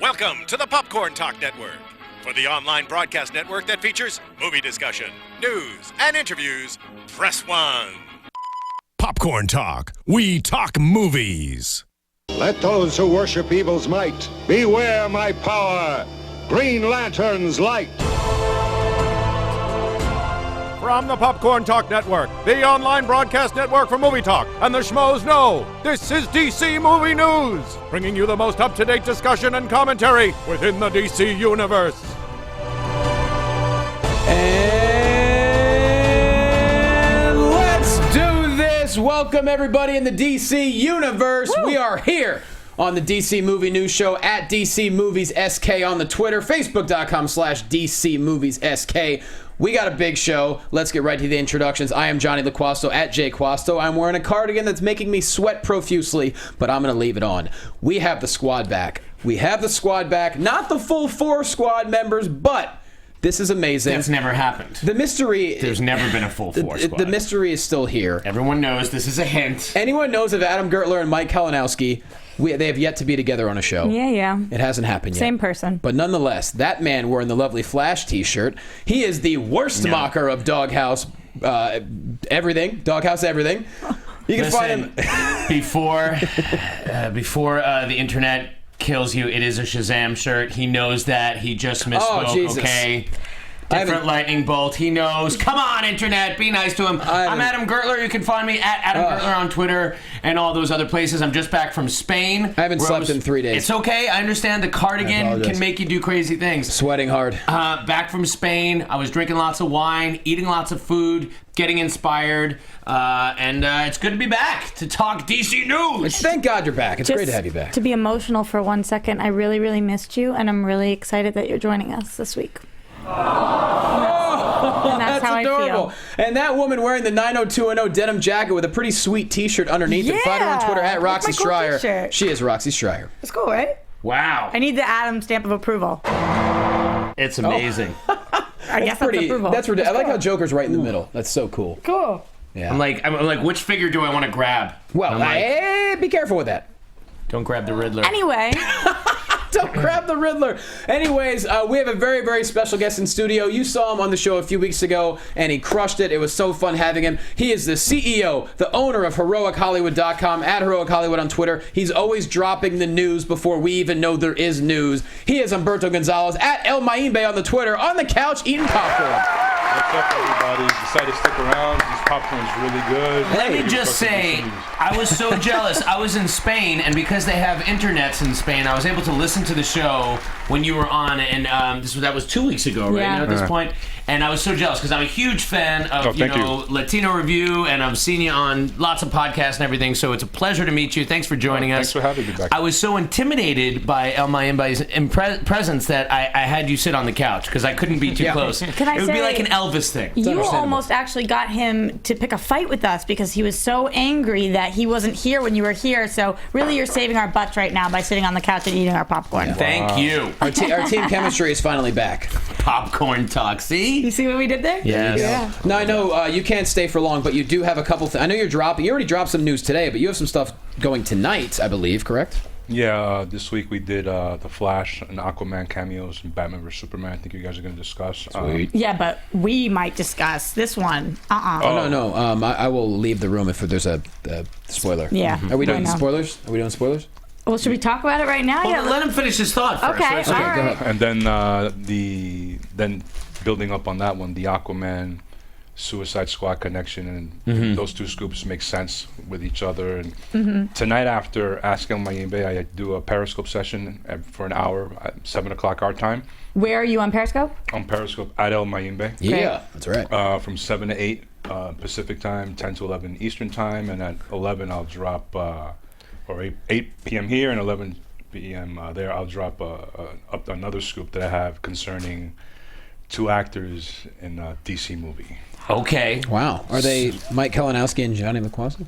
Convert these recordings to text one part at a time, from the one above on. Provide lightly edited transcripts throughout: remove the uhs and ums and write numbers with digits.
Welcome to the Popcorn Talk Network, for the online broadcast network that features movie discussion, news, and interviews. Press 1. Popcorn Talk. We talk movies. Let those who worship evil's might beware my power. Green Lantern's light. From the Popcorn Talk Network, the online broadcast network for movie talk, and the schmoes know, this is DC Movie News, bringing you the most up-to-date discussion and commentary within the DC Universe. And let's do this! Welcome everybody in the DC Universe. Woo! We are here on the DC Movie News Show at DC Movies SK on the Twitter, Facebook.com/DC Movies SK. We got a big show. Let's get right to the introductions. I am Jonny Loquasto at JQuasto. I'm wearing a cardigan that's making me sweat profusely, but I'm going to leave it on. We have the squad back. Not the full 4 squad members, but this is amazing. That's never happened. The mystery... There's never been a full 4 squad. The mystery is still here. Everyone knows this is a hint. Anyone knows of Adam Gertler and Mike Kalinowski, they have yet to be together on a show. Yeah. It hasn't happened yet. Same person. But nonetheless, that man wearing the lovely Flash t-shirt, he is the worst mocker of Doghouse everything. Doghouse everything. You can find him... before the internet kills you, it is a Shazam shirt. He knows that. He just misspoke, okay? Different lightning bolt. He knows. Come on, internet. Be nice to him. I'm Adam Gertler. You can find me at Adam Gertler on Twitter and all those other places. I'm just back from Spain. I haven't slept in 3 days. It's okay. I understand the cardigan can make you do crazy things. Sweating hard. Back from Spain. I was drinking lots of wine, eating lots of food, getting inspired, and it's good to be back to talk DC news. Thank God you're back. It's great to have you back. To be emotional for 1 second, I really, really missed you, and I'm really excited that you're joining us this week. And that's how adorable. I feel. And that woman wearing the 90210 denim jacket with a pretty sweet t-shirt underneath it. Find her on Twitter at Roxy Striar. Cool she is Roxy Striar. It's cool, right? Wow. I need the Adam stamp of approval. It's amazing. I guess that's approval. That's ridiculous. I like how Joker's right in the middle. That's so cool. Cool. Yeah. I'm like, which figure do I want to grab? Well, be careful with that. Don't grab the Riddler. Anyway. Don't grab the Riddler. Anyways, we have a very, very special guest in studio. You saw him on the show a few weeks ago, and he crushed it. It was so fun having him. He is the CEO, the owner of HeroicHollywood.com, at Heroic Hollywood on Twitter. He's always dropping the news before we even know there is news. He is Humberto Gonzalez, at El Mayimbe on the Twitter, on the couch, eating popcorn. What's up, everybody? Decided to stick around. This popcorn's really good. Let me just say, I was so jealous. I was in Spain, and because they have internets in Spain, I was able to listen to the show when you were on, and that was 2 weeks ago, right? Yeah. Now at this point, and I was so jealous because I'm a huge fan of Latino Review, and I've seen you on lots of podcasts and everything. So it's a pleasure to meet you. Thanks for joining us. Thanks for having me back. I was so intimidated by El Mayimbe's presence that I had you sit on the couch because I couldn't be too close. Can I it would be like an Elvis thing. You almost actually got him to pick a fight with us because he was so angry that he wasn't here when you were here. So really, you're saving our butts right now by sitting on the couch and eating our popcorn. Yeah. Thank you. Our team chemistry is finally back. Popcorn talk. See? You see what we did there? Yes. Yeah. Now, I know you can't stay for long, but you do have a couple things. I know you already dropped some news today, but you have some stuff going tonight, I believe, correct? Yeah, this week we did The Flash and Aquaman cameos and Batman vs. Superman. I think you guys are going to discuss. Sweet. Yeah, but we might discuss this one. Oh, no. I will leave the room if there's a spoiler. Yeah. Are we doing spoilers? Well, should we talk about it right now? Well, let him finish his thought first. Okay, all right. And then then building up on that one, the Aquaman Suicide Squad connection, and those two scoops make sense with each other. And tonight, after Ask El Mayimbe, I do a Periscope session for an hour at 7 o'clock our time. Where are you on Periscope? On Periscope at El Mayimbe. Yeah, that's right. From 7 to 8 Pacific time, 10 to 11 Eastern time, and at 11 I'll drop, or 8 p.m. here and 11 p.m. There, I'll drop another scoop that I have concerning 2 actors in a DC movie. Okay. Wow. Are they Mike Kalinowski and Jonny Loquasto?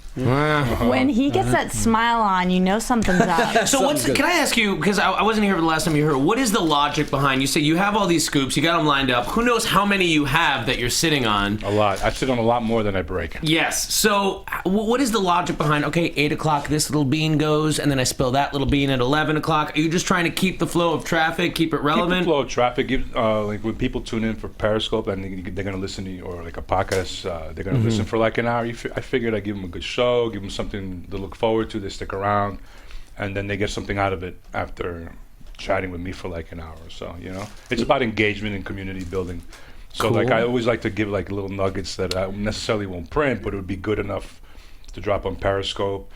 When he gets that smile on, you know something's up. So can I ask you, because I wasn't here the last time you heard, what is the logic behind, you say you have all these scoops, you got them lined up, who knows how many you have that you're sitting on? A lot. I sit on a lot more than I break. Yes. So what is the logic behind, okay, 8 o'clock this little bean goes, and then I spill that little bean at 11 o'clock? Are you just trying to keep the flow of traffic, keep it relevant? Keep the flow of traffic. Like when people tune in for Periscope and they're going to listen to you, or like a podcast, they're going to listen for like an hour. I figured I'd give them a good show, give them something to look forward to, they stick around, and then they get something out of it after chatting with me for like an hour or so, you know? It's about engagement and community building. So like I always like to give like little nuggets that I necessarily won't print, but it would be good enough to drop on Periscope.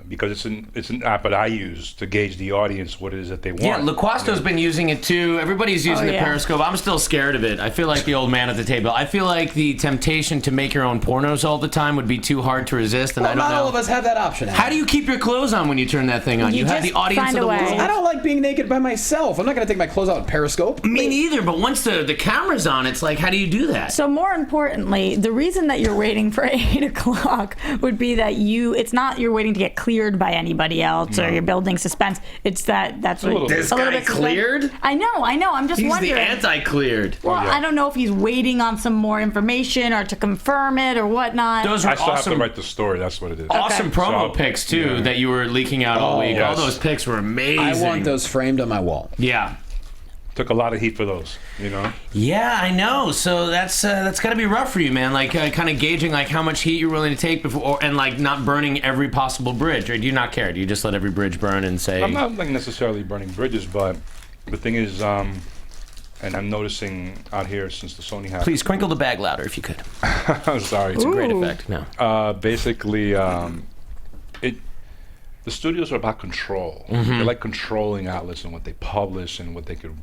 Because it's an app that I use to gauge the audience, what it is that they want. Yeah, Loquasto's been using it too. Everybody's using the Periscope. I'm still scared of it. I feel like the old man at the table. I feel like the temptation to make your own pornos all the time would be too hard to resist, and I don't know. Not all of us have that option. How do you keep your clothes on when you turn that thing on? You have the audience of the world. I don't like being naked by myself. I'm not going to take my clothes out in Periscope. Me neither, but once the camera's on, it's like, how do you do that? So more importantly, the reason that you're waiting for 8 o'clock would be that it's not you're waiting to get cleared by anybody else or you're building suspense. It's that's what this guy cleared. I know. I'm just wondering. He's the anti-cleared. Well, I don't know if he's waiting on some more information or to confirm it or whatnot. Those are I still awesome. have to write the story. That's what it is. Awesome promo pics too that you were leaking out all week. Yes. All those pics were amazing. I want those framed on my wall. Yeah. Took a lot of heat for those, you know? Yeah, I know. So that's got to be rough for you, man. Like kind of gauging like how much heat you're willing to take before, and like not burning every possible bridge. Or do you not care? Do you just let every bridge burn and say? I'm not like necessarily burning bridges, but the thing is, and I'm noticing out here since the Sony happened. Please crinkle the bag louder if you could. I'm sorry. It's a great effect. No. Basically, the studios are about control. They're like controlling outlets and what they publish and what they could.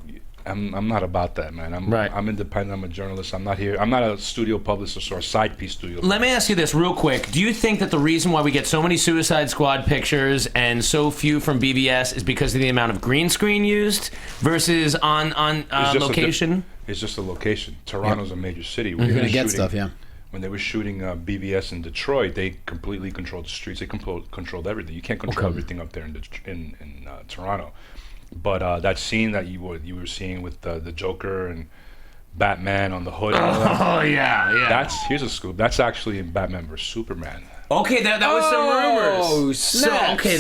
I'm not about that, man. I'm independent. I'm a journalist. I'm not here. I'm not a studio publicist or a side piece studio. Let me ask you this real quick. Do you think that the reason why we get so many Suicide Squad pictures and so few from BvS is because of the amount of green screen used versus on location? It's just a location. Toronto's a major city. You're going to get stuff, When they were shooting BvS in Detroit, they completely controlled the streets. They controlled everything. You can't control everything up there in Toronto. But that scene that you were seeing with the Joker and Batman on the hood. Oh yeah. Here's a scoop. That's actually in Batman vs Superman. Okay, that was some rumors. Oh, snaps. So okay,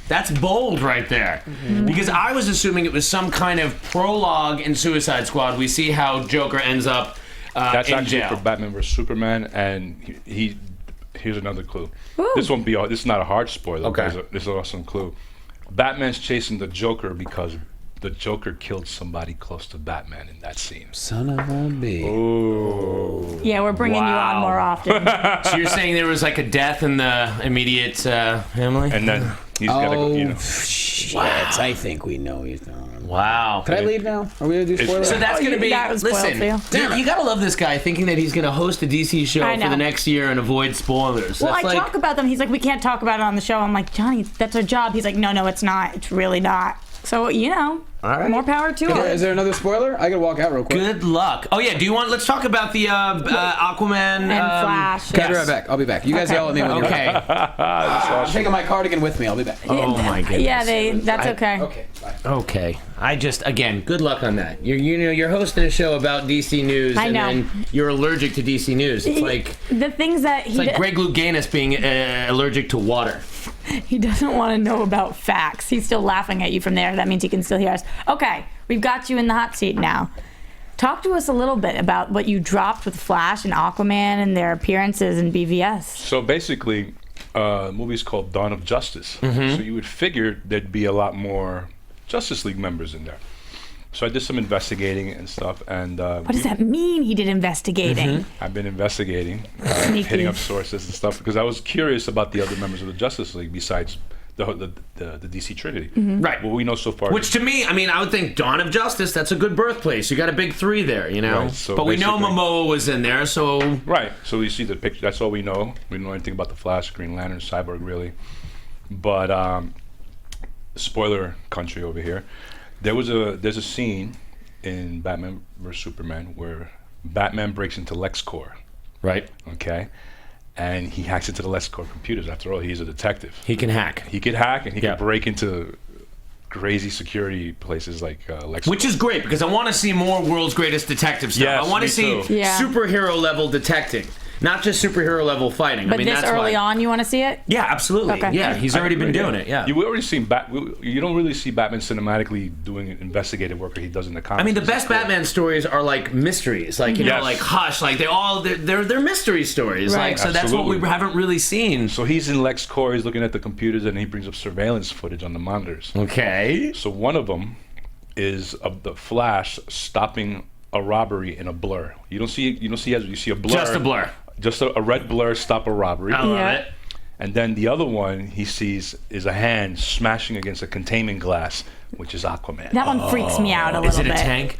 that's bold right there. Because I was assuming it was some kind of prologue in Suicide Squad. We see how Joker ends up. That's in actually jail. for Batman vs Superman, and here's another clue. This won't be. This is not a hard spoiler. Okay. This is an awesome clue. Batman's chasing the Joker because the Joker killed somebody close to Batman in that scene. Son of a bee. Oh. Yeah, we're bringing you on more often. So you're saying there was like a death in the immediate family? And then he's got to go, you know. Shit. I think we know he's gone. Wow. Can I leave now? Are we going to do spoilers? So that's going to be. That was spoiled Listen, for you. you got to love this guy thinking that he's going to host a DC show I know. for the next year and avoid spoilers. Well, That's I like, talk about them. He's like, we can't talk about it on the show. I'm like, Johnny, that's our job. He's like, no, it's not. It's really not. So, you know, all right. more power to it. Is there another spoiler? I got to walk out real quick. Good luck. Oh, yeah. Let's talk about the Aquaman. And Flash. Okay, I'll be right back. I'll be back. You guys yell at me when you're back. I'm taking my cardigan with me. I'll be back. Oh, my goodness. Yeah, that's okay. Okay, bye. Okay. Again, good luck on that. You're hosting a show about DC News. I know. And then you're allergic to DC News. It's like the things that it's like Greg Louganis being allergic to water. He doesn't want to know about facts. He's still laughing at you from there. That means he can still hear us. Okay, we've got you in the hot seat now. Talk to us a little bit about what you dropped with Flash and Aquaman and their appearances in BvS. So basically, the movie's called Dawn of Justice. So you would figure there'd be a lot more Justice League members in there. So I did some investigating and stuff, and What does that mean, he did investigating? I've been investigating, Sneaky. hitting up sources and stuff, because I was curious about the other members of the Justice League besides the DC Trinity. Right. What we know so far. Which to me, I would think Dawn of Justice, that's a good birthplace. You got a big three there, you know? Right, so but we know basically- Momoa was in there, so... Right. So we see the picture. That's all we know. We don't know anything about the Flash, Green Lantern, Cyborg, really. But spoiler country over here. There's a scene in Batman vs Superman where Batman breaks into LexCorp. Right. Okay. And he hacks into the LexCorp computers. After all, he's a detective. He can hack. He could hack, and he could break into crazy security places like LexCorp. Which is great, because I want to see more World's Greatest Detective stuff. Yes, I want to see superhero level detecting. Not just superhero level fighting. But this early on, you want to see it? Yeah, absolutely. Okay. Yeah, he's already been doing it. Yeah. You already seen you don't really see Batman cinematically doing investigative work that he does in the comics. I mean, the best Batman stories are like mysteries, like you know, like Hush, like they're mystery stories. Right. Like so that's what we haven't really seen. So he's in LexCorp. He's looking at the computers, and he brings up surveillance footage on the monitors. Okay. So one of them is of the Flash stopping a robbery in a blur. You see a blur. Just a blur. Just a red blur stop a robbery. I love it. And then the other one he sees is a hand smashing against a containment glass, which is Aquaman. That one freaks me out a little bit. Is it a tank?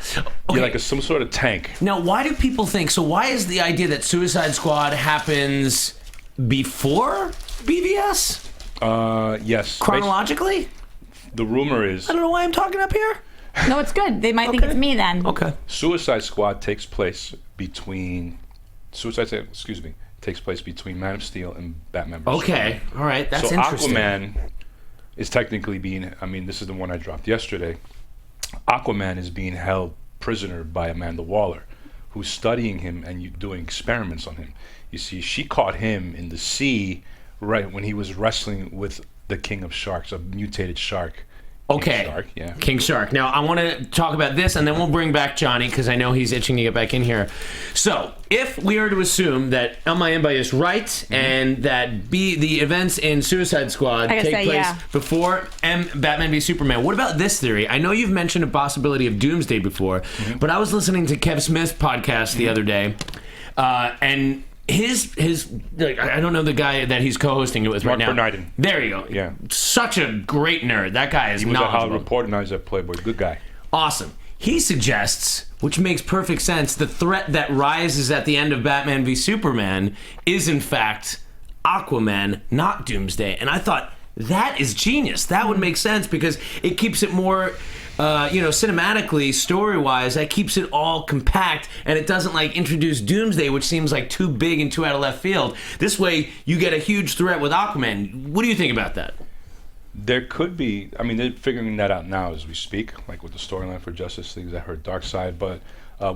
Yeah, like some sort of tank. Now, why do people think... So why is the idea that Suicide Squad happens before BvS? Yes. Chronologically? The rumor is... I don't know why I'm talking up here. No, it's good. They might think it's me then. Okay. Suicide Squad takes place between... takes place between Man of Steel and Batman vs. Okay, Superman. all right, that's so interesting. Aquaman is technically being, this is the one I dropped yesterday. Aquaman is being held prisoner by Amanda Waller, who's studying him and doing experiments on him. You see, she caught him in the sea right when he was wrestling with the King of Sharks, a mutated shark. Okay. King Shark, yeah. King Shark. Now, I want to talk about this, and then we'll bring back Johnny, because I know he's itching to get back in here. So, if we are to assume that Mayimbe is right, and that the events in Suicide Squad take place before Batman v Superman, what about this theory? I know you've mentioned a possibility of Doomsday before, but I was listening to Kev Smith's podcast the other day, and... His like, I don't know the guy that he's co-hosting it with right now. Mark Bernardin. There you go. Yeah. Such a great nerd. That guy is knowledgeable. He was at Hollywood Report, and now he's at Playboy. Good guy. Awesome. He suggests, which makes perfect sense, the threat that rises at the end of Batman v Superman is in fact Aquaman, not Doomsday. And I thought, that is genius. That would make sense because it keeps it more... cinematically, story-wise, that keeps it all compact, and it doesn't like introduce Doomsday, which seems like too big and too out of left field. This way, you get a huge threat with Aquaman. What do you think about that? There could be. They're figuring that out now as we speak, like with the storyline for Justice League. I heard Darkseid, but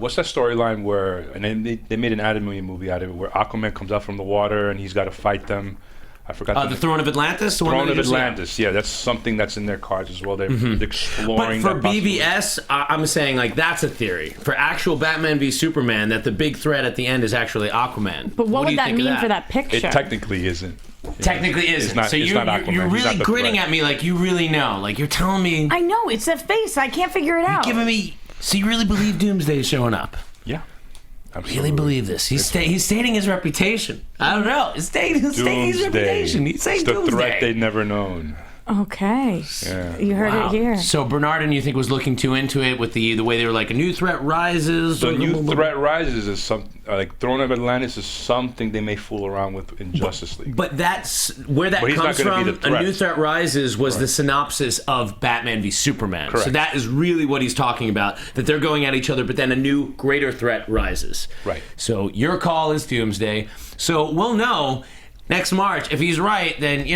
what's that storyline where? And they made an anime movie out of it, where Aquaman comes out from the water and he's got to fight them. I forgot the Throne of Atlantis? Throne of Atlantis, yeah. That's something that's in their cards as well. They're exploring. But for BvS, I'm saying like that's a theory. For actual Batman v Superman, that the big threat at the end is actually Aquaman. But what would that mean for that picture? It technically isn't. Technically isn't. Not, so you're really grinning at me like you really know. Like you're telling me. I know, it's a face. I can't figure it out. You're giving me. So you really believe Doomsday is showing up? Yeah. Absolutely. Really believe this. He's stating his reputation. I don't know. He's stating his reputation. He's saying it's the Doomsday. threat they'd never known. Okay. Yeah. You heard it here. So Bernardin, you think, was looking too into it with the way they were like, a new threat rises? The new threat rises is something, like Throne of Atlantis is something they may fool around with in Justice League. But that's where that comes from. A new threat rises was the synopsis of Batman v Superman. Correct. So that is really what he's talking about, that they're going at each other, but then a new, greater threat rises. Right. So your call is Doomsday. So we'll know next March. If he's right, then,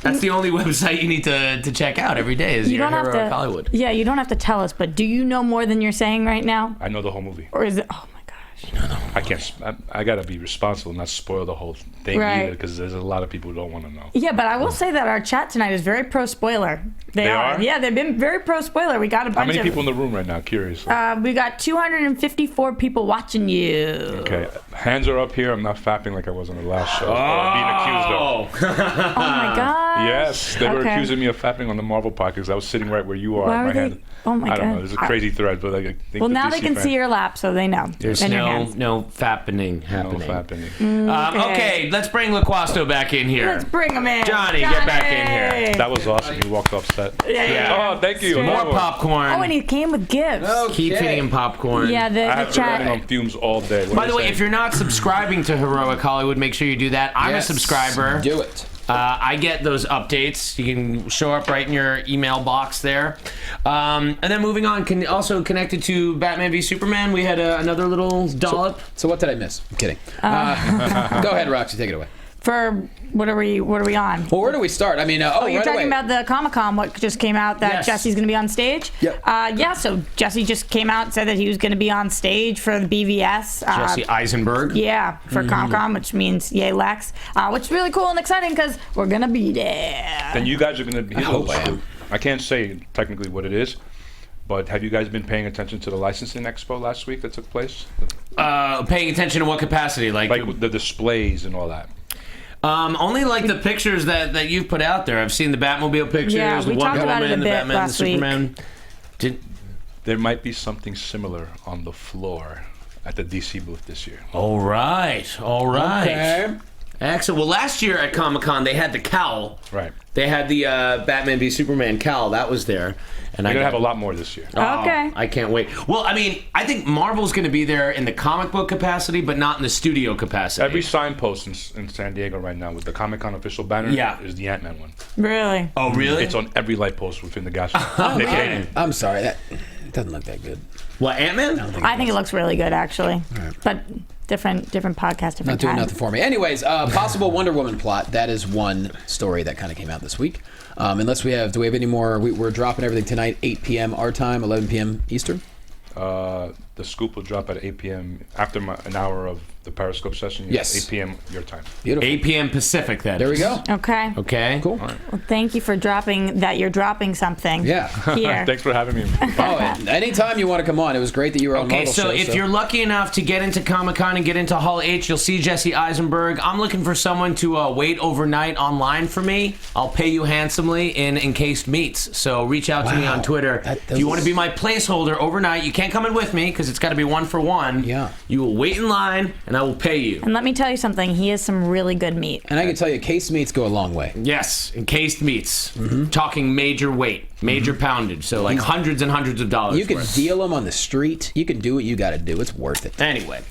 that's the only website you need to check out every day is your Heroic Hollywood. Yeah, you don't have to tell us, but do you know more than you're saying right now? I know the whole movie. Or is it... Oh, my gosh. I can't... I got to be responsible and not spoil the whole thing either, because there's a lot of people who don't want to know. Yeah, but I will say that our chat tonight is very pro-spoiler. They are? Yeah, they've been very pro-spoiler. We got a bunch of... How many people in the room right now? Curiously. We got 254 people watching you. Okay. Hands are up here. I'm not fapping like I was on the last show. Being accused of. Oh, my God. Yes. They were accusing me of fapping on the Marvel podcast. I was sitting right where you are. Why were they... hand. Oh, my God. I don't know. There's a crazy thread, but I think well, now they can see your lap, so they know. There's no fappening happening. No fappening. Okay, let's bring Loquasto back in here. Let's bring him in. Johnny, get back in here. That was awesome. He walked off set. Yeah. Oh, thank you. More popcorn. Oh, and he came with gifts. Keep feeding him popcorn. Yeah, the I have been chat. running on fumes all day. By the way, if you're not subscribing to Heroic Hollywood, make sure you do that. I'm a subscriber. Do it. I get those updates. You can show up right in your email box there. And then moving on, also connected to Batman v Superman, we had another little dollop. So what did I miss? I'm kidding. Go ahead, Roxy, take it away. For what are we on? Well, where do we start? I mean, you're right talking away. about the Comic-Con, what just came out that Yes. Jesse's going to be on stage? Yep. Yeah, so Jesse just came out and said that he was going to be on stage for the BvS. Jesse Eisenberg. Yeah, for Comic-Con, which means yay Lex, which is really cool and exciting because we're going to be there. Then you guys are going to be. I hope I am. I can't say technically what it is, but have you guys been paying attention to the licensing expo last week that took place? Paying attention to what capacity? Like the displays and all that. Only like the pictures that you've put out there. I've seen the Batmobile pictures, Yeah, the we Wonder talked about it a Woman, the bit Batman, the last week. Superman. There might be something similar on the floor at the DC booth this year. All right. Okay. Excellent. Well, last year at Comic-Con, they had the cowl. Right. They had the Batman v Superman cowl. That was there. And We're going to have a lot more this year. Okay. I can't wait. Well, I mean, I think Marvel's going to be there in the comic book capacity, but not in the studio capacity. Every signpost in San Diego right now with the Comic-Con official banner is the Ant-Man one. Really? Oh, really? It's on every light post within the gas station. They paid it. I'm sorry, that doesn't look that good. What, Ant-Man? I think it looks really good, actually. But different podcast, different Not doing time. nothing for me. Anyways, possible Wonder Woman plot. That is one story that kind of came out this week. Unless do we have any more? We're dropping everything tonight, 8 p.m. our time, 11 p.m. Eastern. The scoop will drop at 8 p.m. after an hour of the Periscope session. Yes. 8 p.m. your time. Beautiful. 8 p.m. Pacific, that There we is. go. Okay. Okay. Cool. Well, thank you for dropping that. You're dropping something. Yeah. Here. Thanks for having me. Oh, anytime you want to come on. It was great that you were on Okay, Marvel so show, if you're lucky enough to get into Comic-Con and get into Hall H, you'll see Jesse Eisenberg. I'm looking for someone to wait overnight online for me. I'll pay you handsomely in encased meats. So reach out to me on Twitter. If you want to be my placeholder overnight, you can't come in with me because it's got to be 1-for-1. Yeah. You will wait in line, and I will pay you. And let me tell you something. He has some really good meat. And I can tell you, case meats go a long way. Yes, encased meats. Talking major weight, major poundage. So like hundreds and hundreds of dollars. You can worth. deal them on the street. You can do what you got to do. It's worth it. Anyway,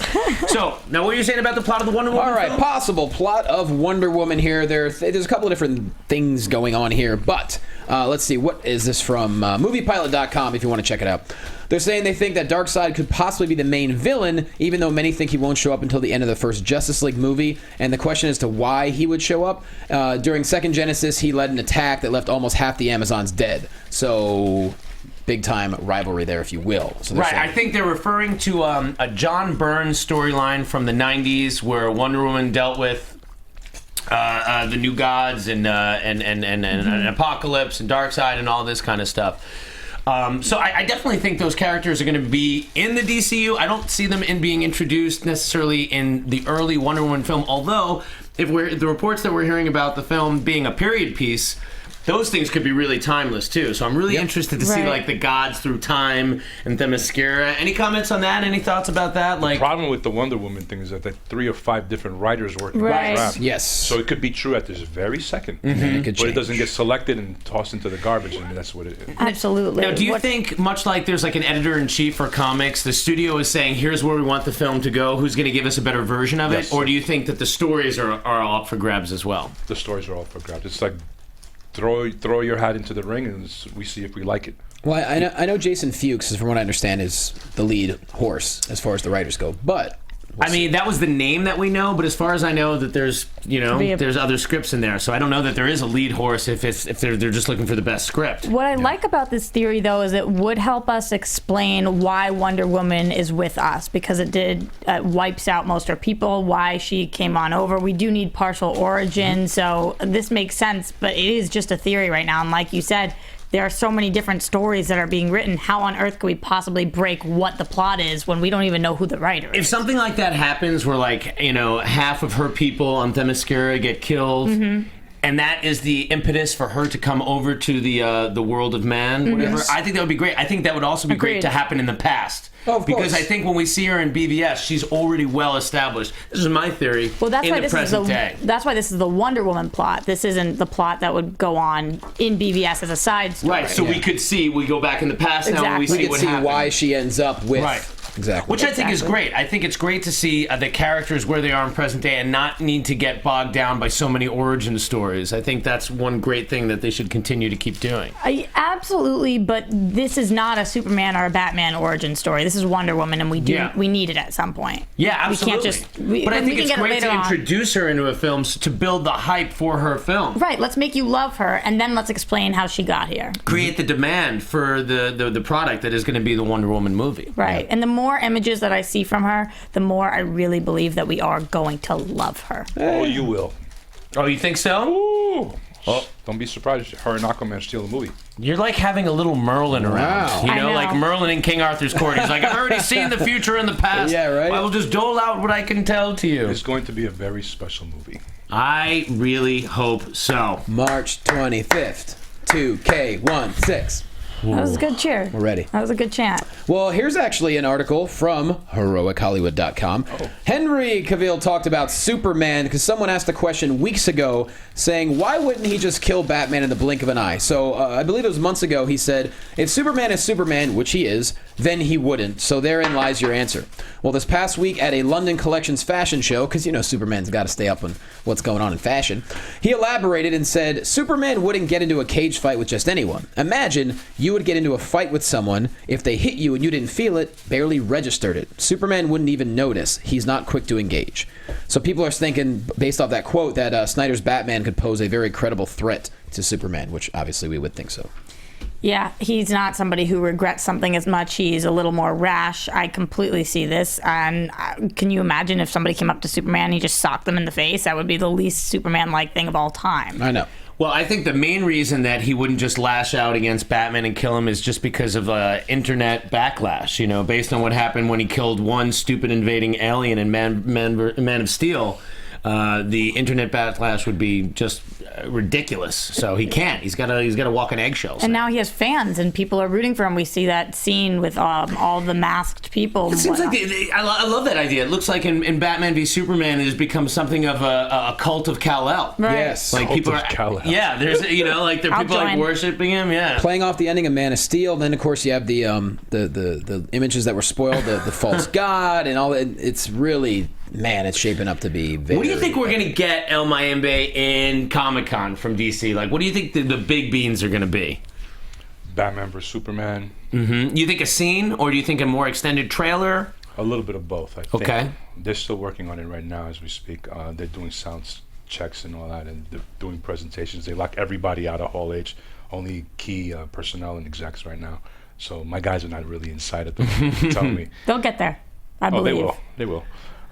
so now what are you saying about the plot of the Wonder Woman? All right, film? possible plot of Wonder Woman here. There's a couple of different things going on here, but let's see. What is this from? Moviepilot.com if you want to check it out. They're saying they think that Darkseid could possibly be the main villain, even though many think he won't show up until the end of the first Justice League movie. And the question as to why he would show up. During Second Genesis, he led an attack that left almost half the Amazons dead. So, big-time rivalry there, if you will. So Right, I think they're referring to a John Byrne storyline from the 90s where Wonder Woman dealt with the New Gods and Apocalypse and Darkseid and all this kind of stuff. So I definitely think those characters are going to be in the DCU. I don't see them being introduced necessarily in the early Wonder Woman film, although if the reports that we're hearing about the film being a period piece, those things could be really timeless too. So I'm really interested to see like the gods through time and Themyscira. Any comments on that? Any thoughts about that? The problem with the Wonder Woman thing is that there are 3 or 5 different writers working on the draft. Yes. So it could be true at this very second, It could but it change. doesn't get selected and tossed into the garbage, and that's what it is. Absolutely. Now, do you think, much like there's like an editor-in-chief for comics, the studio is saying, here's where we want the film to go, who's going to give us a better version of it? Or do you think that the stories are all up for grabs as well? The stories are all for grabs. It's like throw your hat into the ring, and we see if we like it. Well, I know Jason Fuchs, from what I understand, is the lead horse as far as the writers go, but... I mean, that was the name that we know, but as far as I know, that there's there's other scripts in there, so I don't know that there is a lead horse if they're just looking for the best script. What I like about this theory, though, is it would help us explain why Wonder Woman is with us, because it wipes out most of her people, why she came on over. We do need partial origin, so this makes sense, but it is just a theory right now, and like you said, there are so many different stories that are being written. How on earth could we possibly break what the plot is when we don't even know who the writer is? If something like that happens where, like, half of her people on Themyscira get killed, and that is the impetus for her to come over to the world of man, whatever, I think that would be great. I think that would also be great to happen in the past. Oh, of because course. I think when we see her in BvS, she's already well established. This is my theory. Well, that's in why the this is present day. that's why this is the Wonder Woman plot. This isn't the plot that would go on in BvS as a side story. Right, so we go back in the past now and we Exactly. see We can what see happened. why she ends up with Exactly. Which I think is great. I think it's great to see the characters where they are in present day and not need to get bogged down by so many origin stories. I think that's one great thing that they should continue to keep doing. Absolutely, but this is not a Superman or a Batman origin story. This is Wonder Woman, and we need it at some point. Yeah, absolutely. We can't just... but I think it's great to introduce her into a film to build the hype for her film. Right, let's make you love her, and then let's explain how she got here. Create the demand for the product that is going to be the Wonder Woman movie. Right, and the more images that I see from her, the more I really believe that we are going to love her. Oh, you will. Oh, you think so? Ooh. Oh, don't be surprised if her and Aquaman steal the movie. You're like having a little Merlin around. You know, like Merlin in King Arthur's court. He's like, I've already seen the future and the past. Yeah, right. I will just dole out what I can tell to you. It's going to be a very special movie. I really hope so. March 25th, 2K16. That was a good cheer. We're ready. That was a good chant. Well, here's actually an article from HeroicHollywood.com. Henry Cavill talked about Superman because someone asked the question weeks ago saying, why wouldn't he just kill Batman in the blink of an eye? So I believe it was months ago he said, if Superman is Superman, which he is, then he wouldn't. So therein lies your answer. Well, this past week at a London Collections fashion show, because, you know, Superman's got to stay up on what's going on in fashion, he elaborated and said, Superman wouldn't get into a cage fight with just anyone. Imagine you would get into a fight with someone, if they hit you and you didn't feel it, barely registered it. Superman wouldn't even notice. He's not quick to engage. So people are thinking, based off that quote, that Snyder's Batman could pose a very credible threat to Superman, which obviously we would think so. Yeah, he's not somebody who regrets something as much. He's a little more rash. I completely see this. And can you imagine if somebody came up to Superman and he just socked them in the face? That would be the least Superman-like thing of all time. I know. Well, I think the main reason that he wouldn't just lash out against Batman and kill him is just because of internet backlash, you know, based on what happened when he killed one stupid invading alien in Man of Steel. The internet backlash would be just ridiculous. So he can't. He's got to walk on eggshells. And now he has fans, and people are rooting for him. We see that scene with all the masked people. It seems like I love that idea. It looks like in Batman v Superman, it has become something of a cult of Kal-El. Right. Yes. Like Cult people of Kal-El. Yeah, there's there are people like worshiping him. Yeah. Playing off the ending of Man of Steel, then of course you have the images that were spoiled, the false god, and all that. It's really. Man, it's shaping up to be very... What do you think we're going to get, El Mayimbe, in Comic-Con from DC? Like, what do you think the big beans are going to be? Batman vs. Superman. Mm-hmm. You think a scene, or do you think a more extended trailer? A little bit of both, I think. Okay. They're still working on it right now as we speak. They're doing sound checks and all that, and they're doing presentations. They lock everybody out of Hall H, only key personnel and execs right now. So my guys are not really inside at the moment, telling me. They'll get there, I believe. They will.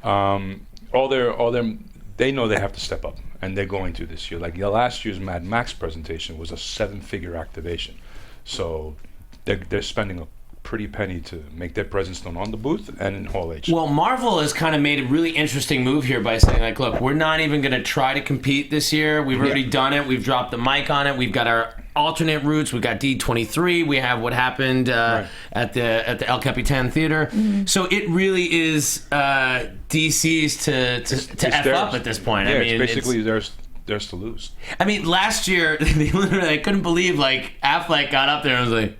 They know they have to step up, and they're going to this year. Like last year's Mad Max presentation was a 7-figure activation, so they're spending a pretty penny to make their presence known on the booth and in Hall H. Well, Marvel has kind of made a really interesting move here by saying, like, look, we're not even going to try to compete this year. We've already done it. We've dropped the mic on it. We've got our alternate routes. We've got D23. We have what happened at the El Capitan Theater. Mm-hmm. So it really is DC's to F up at this point. Yeah, I mean, it's basically theirs to lose. I mean, last year, I couldn't believe, like, Affleck got up there and was like,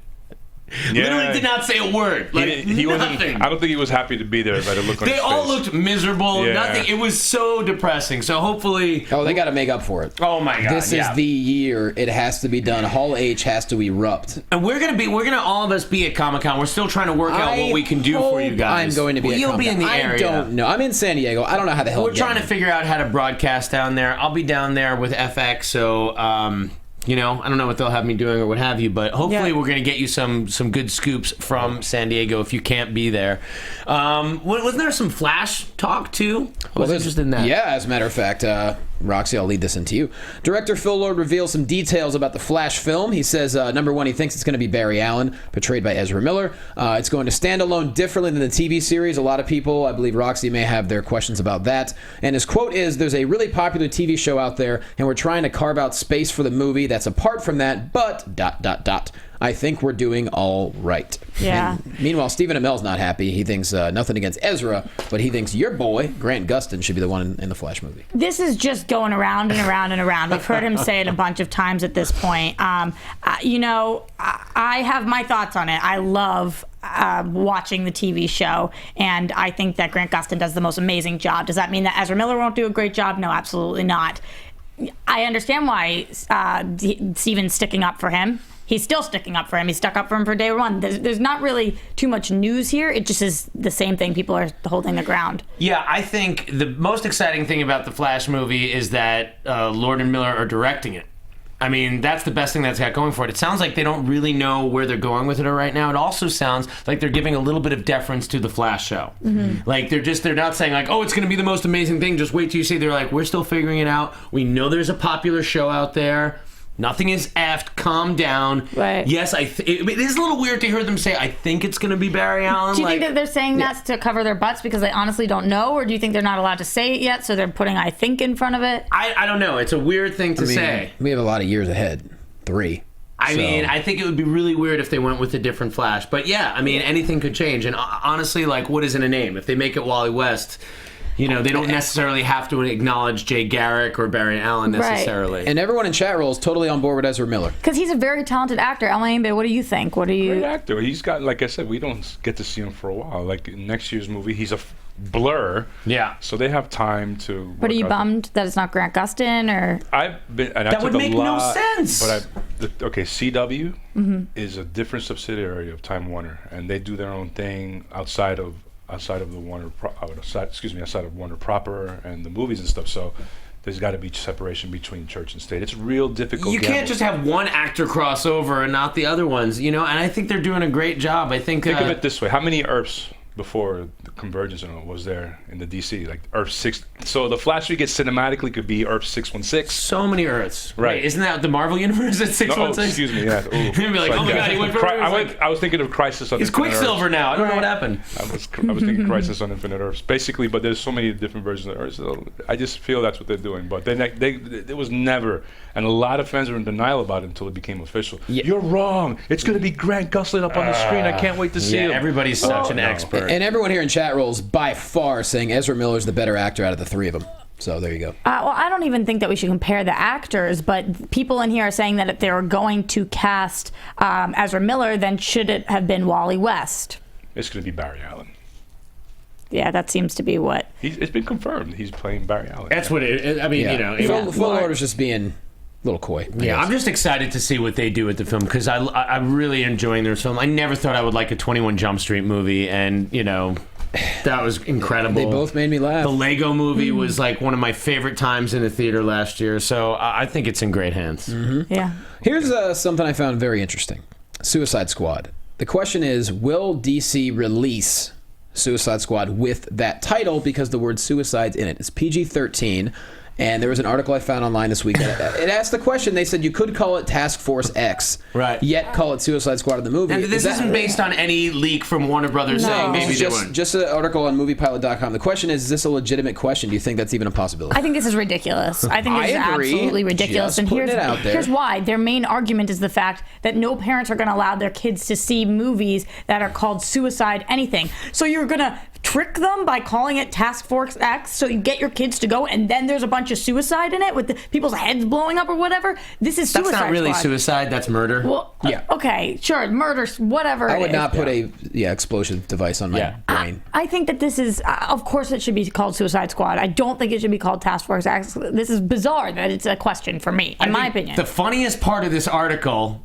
literally did not say a word. Like, he nothing. I don't think he was happy to be there by the look on his face. They all looked miserable. Yeah. Nothing. It was so depressing. So hopefully... Oh, they got to make up for it. Oh, my God. This is the year it has to be done. Hall H has to erupt. And we're gonna all of us be at Comic-Con. We're still trying to work out what we can do for you guys. I'm going to be at You'll Comic-Con. be in the area. I don't know. I'm in San Diego. I don't know how the hell We're trying to figure out how to broadcast down there. I'll be down there with FX, so... I don't know what they'll have me doing or what have you, but hopefully we're going to get you some good scoops from San Diego if you can't be there. Wasn't there some Flash talk, too? I was interested in that. Yeah, as a matter of fact, Roxy, I'll lead this into you. Director Phil Lord reveals some details about the Flash film. He says, number one, he thinks it's going to be Barry Allen, portrayed by Ezra Miller. It's going to stand alone differently than the TV series. A lot of people, I believe Roxy may have their questions about that. And his quote is, there's a really popular TV show out there, and we're trying to carve out space for the movie that's apart from that, but... I think we're doing all right. Yeah. And meanwhile, Stephen Amell's not happy. He thinks nothing against Ezra, but he thinks your boy, Grant Gustin, should be the one in the Flash movie. This is just going around and around and around. We've heard him say it a bunch of times at this point. You know, I have my thoughts on it. I love watching the TV show, and I think that Grant Gustin does the most amazing job. Does that mean that Ezra Miller won't do a great job? No, absolutely not. I understand why Steven's sticking up for him. He's still sticking up for him. He stuck up for him for day one. There's not really too much news here. It just is the same thing. People are holding the ground. Yeah, I think the most exciting thing about the Flash movie is that Lord and Miller are directing it. I mean, that's the best thing that's got going for it. It sounds like they don't really know where they're going with it right now. It also sounds like they're giving a little bit of deference to the Flash show. Mm-hmm. Like, they're not saying, like, oh, it's going to be the most amazing thing. Just wait till you see. They're like, we're still figuring it out. We know there's a popular show out there. Nothing is effed. Calm down. Right. Yes, it is a little weird to hear them say, I think it's going to be Barry Allen. Do you think that they're saying that to cover their butts because they honestly don't know? Or do you think they're not allowed to say it yet, so they're putting I think in front of it? I don't know. It's a weird thing to say. We have a lot of years ahead. 3. I mean, I think it would be really weird if they went with a different Flash. But yeah, I mean, anything could change. And honestly, like, what is in a name? If they make it Wally West, you know, they don't necessarily have to acknowledge Jay Garrick or Barry Allen necessarily. Right. And everyone in chat roll is totally on board with Ezra Miller. Because he's a very talented actor. Mayimbe, what do you think? Great actor. He's got, like I said, we don't get to see him for a while. Like, in next year's movie, he's a blur. Yeah. So they have time to. But are you bummed that it's not Grant Gustin, or? That would make no sense. But CW is a different subsidiary of Time Warner, and they do their own thing outside of the Warner, outside of Warner proper and the movies and stuff. So there's got to be separation between church and state. It's real difficult. You can't just have one actor cross over and not the other ones, you know. And I think they're doing a great job. I think of it this way: how many Earths before the convergence and all was there in the DC, like Earth 6? So the Flash we get cinematically could be Earth 616. So many Earths, right? Wait, isn't that the Marvel universe at 616? Oh, excuse me, yeah. You'd be like, oh my god, he went from I was thinking of Crisis on He's Infinite Quicksilver Earths. now. I don't know what happened. I was thinking Crisis on Infinite Earths, basically. But there's so many different versions of Earth. So I just feel that's what they're doing. But it was never, and a lot of fans were in denial about it until it became official. Yeah. You're wrong. It's going to be Grant Gustin up on the screen. I can't wait to see him. Everybody's such an expert. And everyone here in chat rolls by far saying Ezra Miller's the better actor out of the 3 of them. So there you go. Well, I don't even think that we should compare the actors, but people in here are saying that if they were going to cast Ezra Miller, then should it have been Wally West? It's going to be Barry Allen. Yeah, that seems to be what. It's been confirmed. He's playing Barry Allen. That's what it. I mean, you know, Full Order's just being a little coy. Yeah, I'm just excited to see what they do with the film because I'm really enjoying their film. I never thought I would like a 21 Jump Street movie, and you know. That was incredible. They both made me laugh. The Lego movie was like one of my favorite times in the theater last year, so I think it's in great hands. Mm-hmm. Yeah. Here's something I found very interesting. Suicide Squad. The question is, will DC release Suicide Squad with that title because the word suicide's in it? It's PG-13. And there was an article I found online this week. It asked the question. They said you could call it Task Force X, right? Yet call it Suicide Squad in the movie. And this isn't based on any leak from Warner Brothers saying maybe they wouldn't. Just an article on MoviePilot.com. The question is this a legitimate question? Do you think that's even a possibility? I think this is ridiculous. I think this is absolutely ridiculous. Just and here's why. Their main argument is the fact that no parents are going to allow their kids to see movies that are called suicide anything. So you're going to trick them by calling it Task Force X so you get your kids to go and then there's a bunch of suicide in it with people's heads blowing up or whatever. This is Suicide Squad. That's not really suicide, that's murder. Well, yeah. Okay, sure, murder, whatever. I would not put a explosive device on my brain. I think that this is, of course it should be called Suicide Squad. I don't think it should be called Task Force X. This is bizarre that it's a question for me, in my opinion. The funniest part of this article,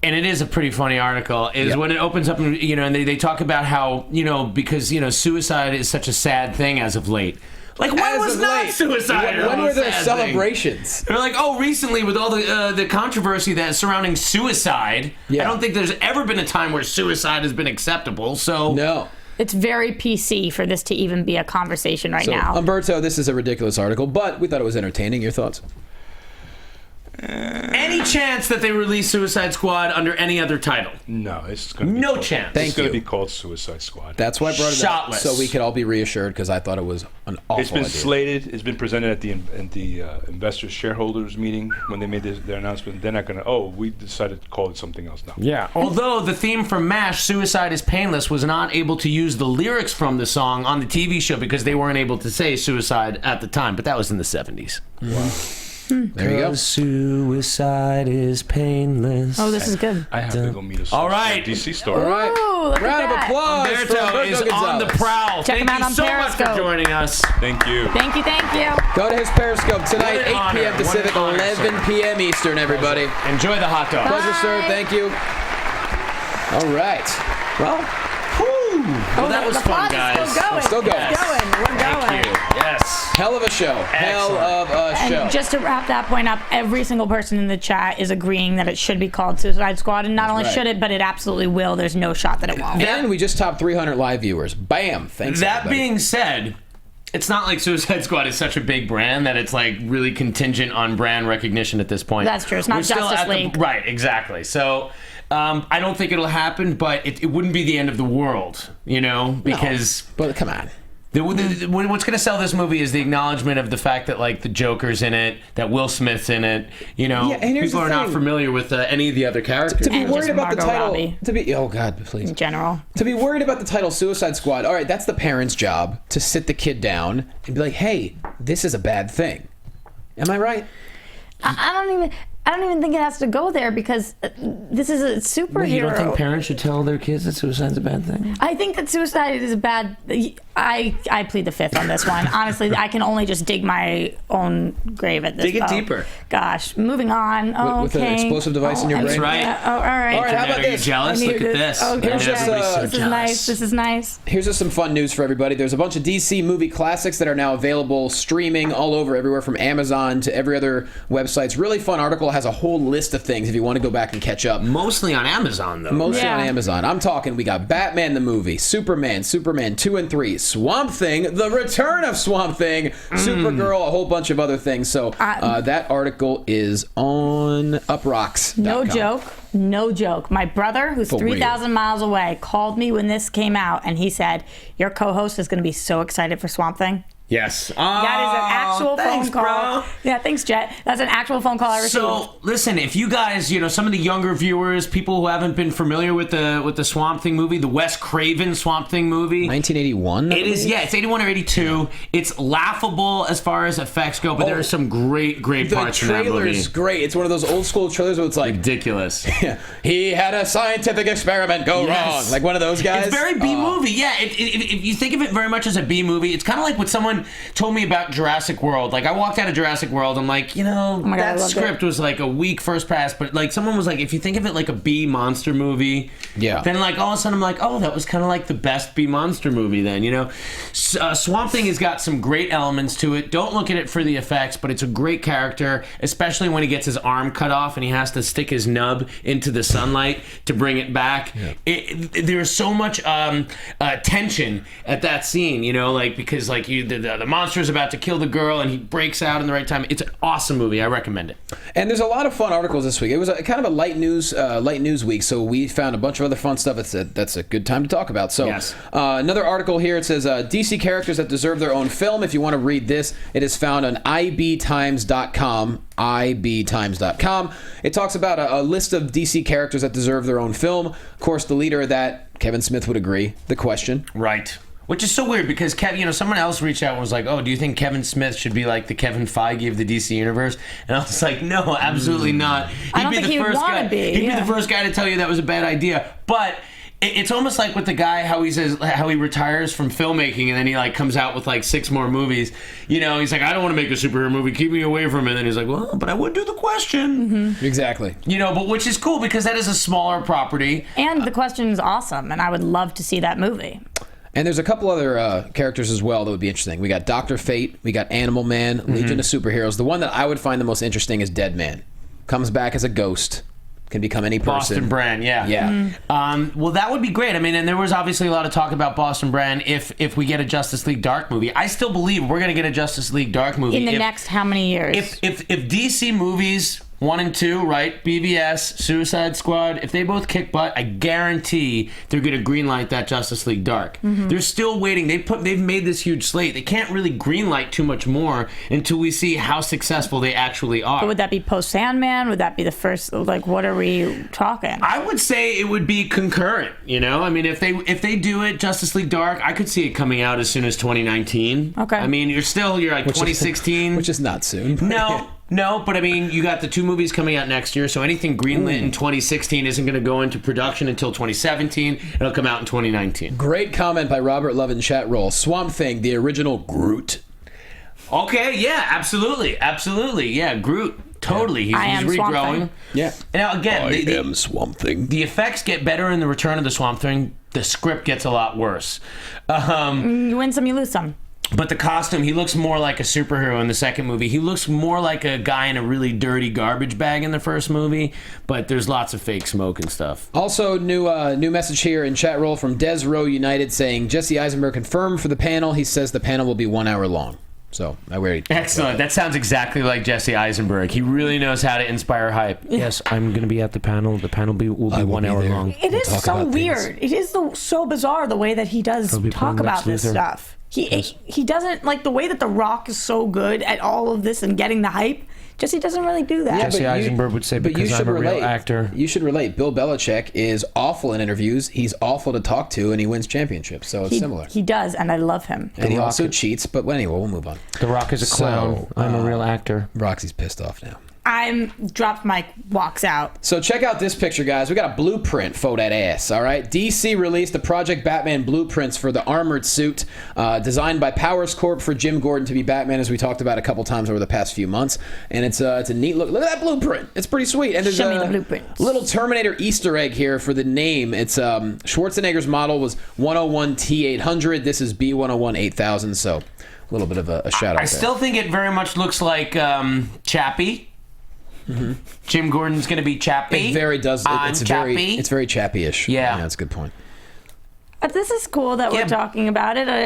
and it is a pretty funny article, is when it opens up, you know, and they talk about how, you know, because, you know, suicide is such a sad thing as of late. Like, when was not suicide? When were there celebrations? They're like, oh, recently with all the controversy that's surrounding suicide, I don't think there's ever been a time where suicide has been acceptable, so... No. It's very PC for this to even be a conversation now. Umberto, this is a ridiculous article, but we thought it was entertaining. Your thoughts? Any chance that they release Suicide Squad under any other title? No, it's going to be no chance. It's going to be called Suicide Squad. That's why I brought it up, Shotless. so we could all be reassured, because I thought it was an awful It's been idea. slated. It's been presented at the investors shareholders meeting when they made their announcement. They're not going to. Oh, we decided to call it something else now. Yeah. Although the theme from MASH, "Suicide is Painless," was not able to use the lyrics from the song on the TV show because they weren't able to say suicide at the time. But that was in the 70s. Wow. There you go. Suicide is painless. Oh, this is good. I have to go meet a All right. DC store. All right. Ooh, look Round at of that. applause for Umberto is Umberto on the Gonzalez. prowl. Check him Thank out you on so much for Periscope. joining us. Thank you. Thank you, thank you. Go to his Periscope tonight, What an 8 honor. p.m. Pacific, What an honor, 11 sir. p.m. Eastern, everybody. Enjoy the hot dog. Pleasure, sir. Thank you. All right. Well, Well, that was the fun, plot guys. is still going. Still going. It's going. We're going. Thank you. Yes. hell of a show. Hell Excellent. of a show. And just to wrap that point up, every single person in the chat is agreeing that it should be called Suicide Squad, and not only right. should it, but it absolutely will. There's no shot that it won't. And we just topped 300 live viewers. Bam. Thanks, That everybody. being said, it's not like Suicide Squad is such a big brand that it's like really contingent on brand recognition at this point. That's true. It's not We're still Justice at the- League. right, exactly. So I don't think it'll happen, but it wouldn't be the end of the world, you know, because But come on. what's going to sell this movie is the acknowledgement of the fact that like the Joker's in it, that Will Smith's in it. You know, Yeah, and here's people the are not thing. familiar with any of the other characters. To be And worried just about the Margot title. Robbie. To be oh god, please. In general. To be worried about the title Suicide Squad. All right, that's the parent's job to sit the kid down and be like, "Hey, this is a bad thing." Am I right? I don't even think it has to go there because this is a superhero. You don't think parents should tell their kids that suicide's a bad thing? I think that suicide is a bad. I plead the fifth on this one. Honestly, I can only just dig my own grave at this. Dig it point. deeper. Gosh, moving on. Oh, With an okay. explosive device in your brain? That's right. Yeah, oh, all right. All right, how about Are you this? jealous? I need Look at this. Okay. And just, everybody's so This is jealous. nice. This is nice. Here's just some fun news for everybody. There's a bunch of DC movie classics that are now available streaming all over, everywhere from Amazon to every other website. It's a really fun article. It has a whole list of things if you want to go back and catch up. Mostly on Amazon, though. Mostly Yeah. on Amazon. I'm talking, we got Batman the movie, Superman 2 and 3, Swamp Thing, The Return of Swamp Thing, Supergirl, a whole bunch of other things. So that article is on uprocks.com. No joke. No joke. My brother, who's For real. 3,000 miles away, called me when this came out, and he said, "Your co-host is going to be so excited for Swamp Thing." Yes. That is an actual thanks, phone call. bro. Yeah, thanks, Jet. That's an actual phone call I received. So listen, if you guys, you know, some of the younger viewers, people who haven't been familiar with the Swamp Thing movie, the Wes Craven Swamp Thing movie, 1981? it is. Yeah, it's 81 or 82. It's laughable as far as effects go, but there are some great The parts in that movie. trailer's great. It's one of those old school trailers where it's like, Ridiculous. he had a scientific experiment go Yes. wrong. Like one of those guys. It's very B movie. Yeah, if you think of it very much as a B movie, it's kind of like what someone told me about Jurassic World. Like I walked out of Jurassic World, I'm like, you know, my God, I that loved script was like a weak first pass, but like someone was like, if you think of it like a B monster movie, Yeah. then like all of a sudden I'm like, oh, that was kind of like the best B monster movie then, you know. Swamp Thing has got some great elements to it. Don't look at it for the effects, but it's a great character, especially when he gets his arm cut off and he has to stick his nub into the sunlight to bring it back. There's so much tension at that scene, you know, like because like the monster's about to kill the girl and he breaks out in the right time. It's an awesome movie. I recommend it. And there's a lot of fun articles this week. It was kind of a light news week, so we found a bunch of other fun stuff. That's a good time to talk about. So Yes. Another article here. It says DC characters that deserve their own film. If you want to read this, it is found on ibtimes.com. ibtimes.com. It talks about a list of DC characters that deserve their own film. Of course, the leader of that, Kevin Smith, would agree. The Question. Right. Which is so weird because someone else reached out and was like, "Oh, do you think Kevin Smith should be like the Kevin Feige of the DC universe?" And I was like, "No, absolutely not." I don't think he would wanna be, He'd yeah. be the first guy to tell you that was a bad idea. But it's almost like with the guy how he retires from filmmaking and then he like comes out with like 6 more movies. You know, he's like, "I don't want to make a superhero movie. Keep me away from it." And then he's like, "Well, but I would do The Question." Mm-hmm. Exactly. You know, but which is cool because that is a smaller property. And The Question is awesome, and I would love to see that movie. And there's a couple other characters as well that would be interesting. We got Dr. Fate, we got Animal Man, Legion of Superheroes. The one that I would find the most interesting is Dead Man. Comes back as a ghost, can become any person. Boston Brand, yeah. Yeah. Well, that would be great. I mean, and there was obviously a lot of talk about Boston Brand if we get a Justice League Dark movie. I still believe we're going to get a Justice League Dark movie. In the next how many years? If DC movies 1 and 2, right? BvS, Suicide Squad. If they both kick butt, I guarantee they're going to greenlight that Justice League Dark. They're still waiting. They've made this huge slate. They can't really greenlight too much more until we see how successful they actually are. But would that be post Sandman? Would that be the first? Like, what are we talking? I would say it would be concurrent. I mean, if they do it, Justice League Dark, I could see it coming out as soon as 2019. Okay. I mean, you're like 2016, which is not soon. No, but I mean, you got the 2 movies coming out next year, so anything greenlit in 2016 isn't going to go into production until 2017. It'll come out in 2019. Great comment by Robert Love in chat roll. Swamp Thing, the original Groot. Okay, yeah, absolutely, yeah, Groot, totally. He's regrowing. Yeah. Now again, I am Swamp Thing. The effects get better in the Return of the Swamp Thing. The script gets a lot worse. You win some, you lose some. But the costume, he looks more like a superhero in the second movie. He looks more like a guy in a really dirty garbage bag in the first movie, but there's lots of fake smoke and stuff. Also, new message here in chat roll from Des Rowe United saying, Jesse Eisenberg confirmed for the panel. He says the panel will be 1 hour long. So, I worry. Excellent. That sounds exactly like Jesse Eisenberg. He really knows how to inspire hype. Yes, I'm going to be at the panel. The panel will be 1 hour long. It is so weird. It is so bizarre the way that he does talk about this stuff. He doesn't, like, the way that The Rock is so good at all of this and getting the hype. Jesse doesn't really do that. Yeah, Jesse Eisenberg would say, because I'm a real actor. You should relate. Bill Belichick is awful in interviews. He's awful to talk to, and he wins championships. So it's similar. He does, and I love him. And he also cheats, but anyway, we'll move on. The Rock is a clown. I'm a real actor. Roxy's pissed off now. I'm dropped mic, walks out. So check out this picture, guys. We got a blueprint for that ass, all right? DC released the Project Batman blueprints for the armored suit designed by Powers Corp for Jim Gordon to be Batman, as we talked about a couple times over the past few months. And it's a neat look. Look at that blueprint. It's pretty sweet. And there's a little Terminator Easter egg here for the name. It's Schwarzenegger's model was 101 T800. This is B101 8000, so a little bit of a shout out. I still think it very much looks like Chappie. Jim Gordon's going to be Chappie. It very does. It's very Chappie-ish. Yeah, that's a good point. This is cool that we're talking about it. I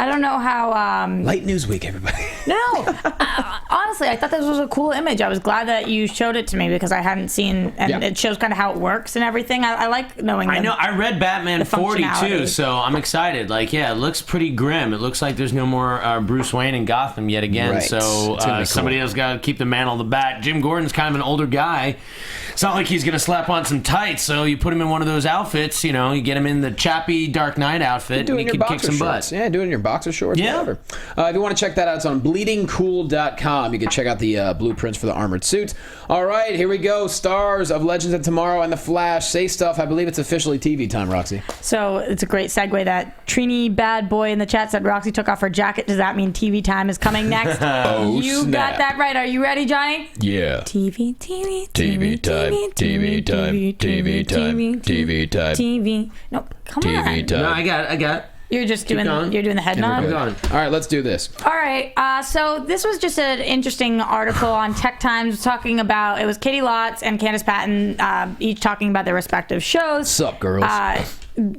don't know how. Light news week, everybody. No, honestly, I thought this was a cool image. I was glad that you showed it to me because I hadn't seen, and it shows kind of how it works and everything. I like knowing. I know. I read Batman 42, so I'm excited. Like, it looks pretty grim. It looks like there's no more Bruce Wayne in Gotham yet again. Right. So somebody else got to keep the mantle of the bat. Jim Gordon's kind of an older guy. It's not like he's going to slap on some tights, so you put him in one of those outfits, you get him in the Chappie Dark Knight outfit, and he can kick some butt. Yeah, do it in your boxer shorts, whatever. If you want to check that out, it's on bleedingcool.com. You can check out the blueprints for the armored suits. All right, here we go. Stars of Legends of Tomorrow and The Flash. Say stuff. I believe it's officially TV time, Roxy. So it's a great segue that Trini Bad Boy in the chat said Roxy took off her jacket. Does that mean TV time is coming next? You snap. Got that right. Are you ready, Johnny? Yeah. TV time. No, come on. TV time. No, I got it. You're just doing the head nod? All right, let's do this. All right, so this was just an interesting article on Tech Times talking about, it was Katie Lotz and Candace Patton each talking about their respective shows. Sup, girls?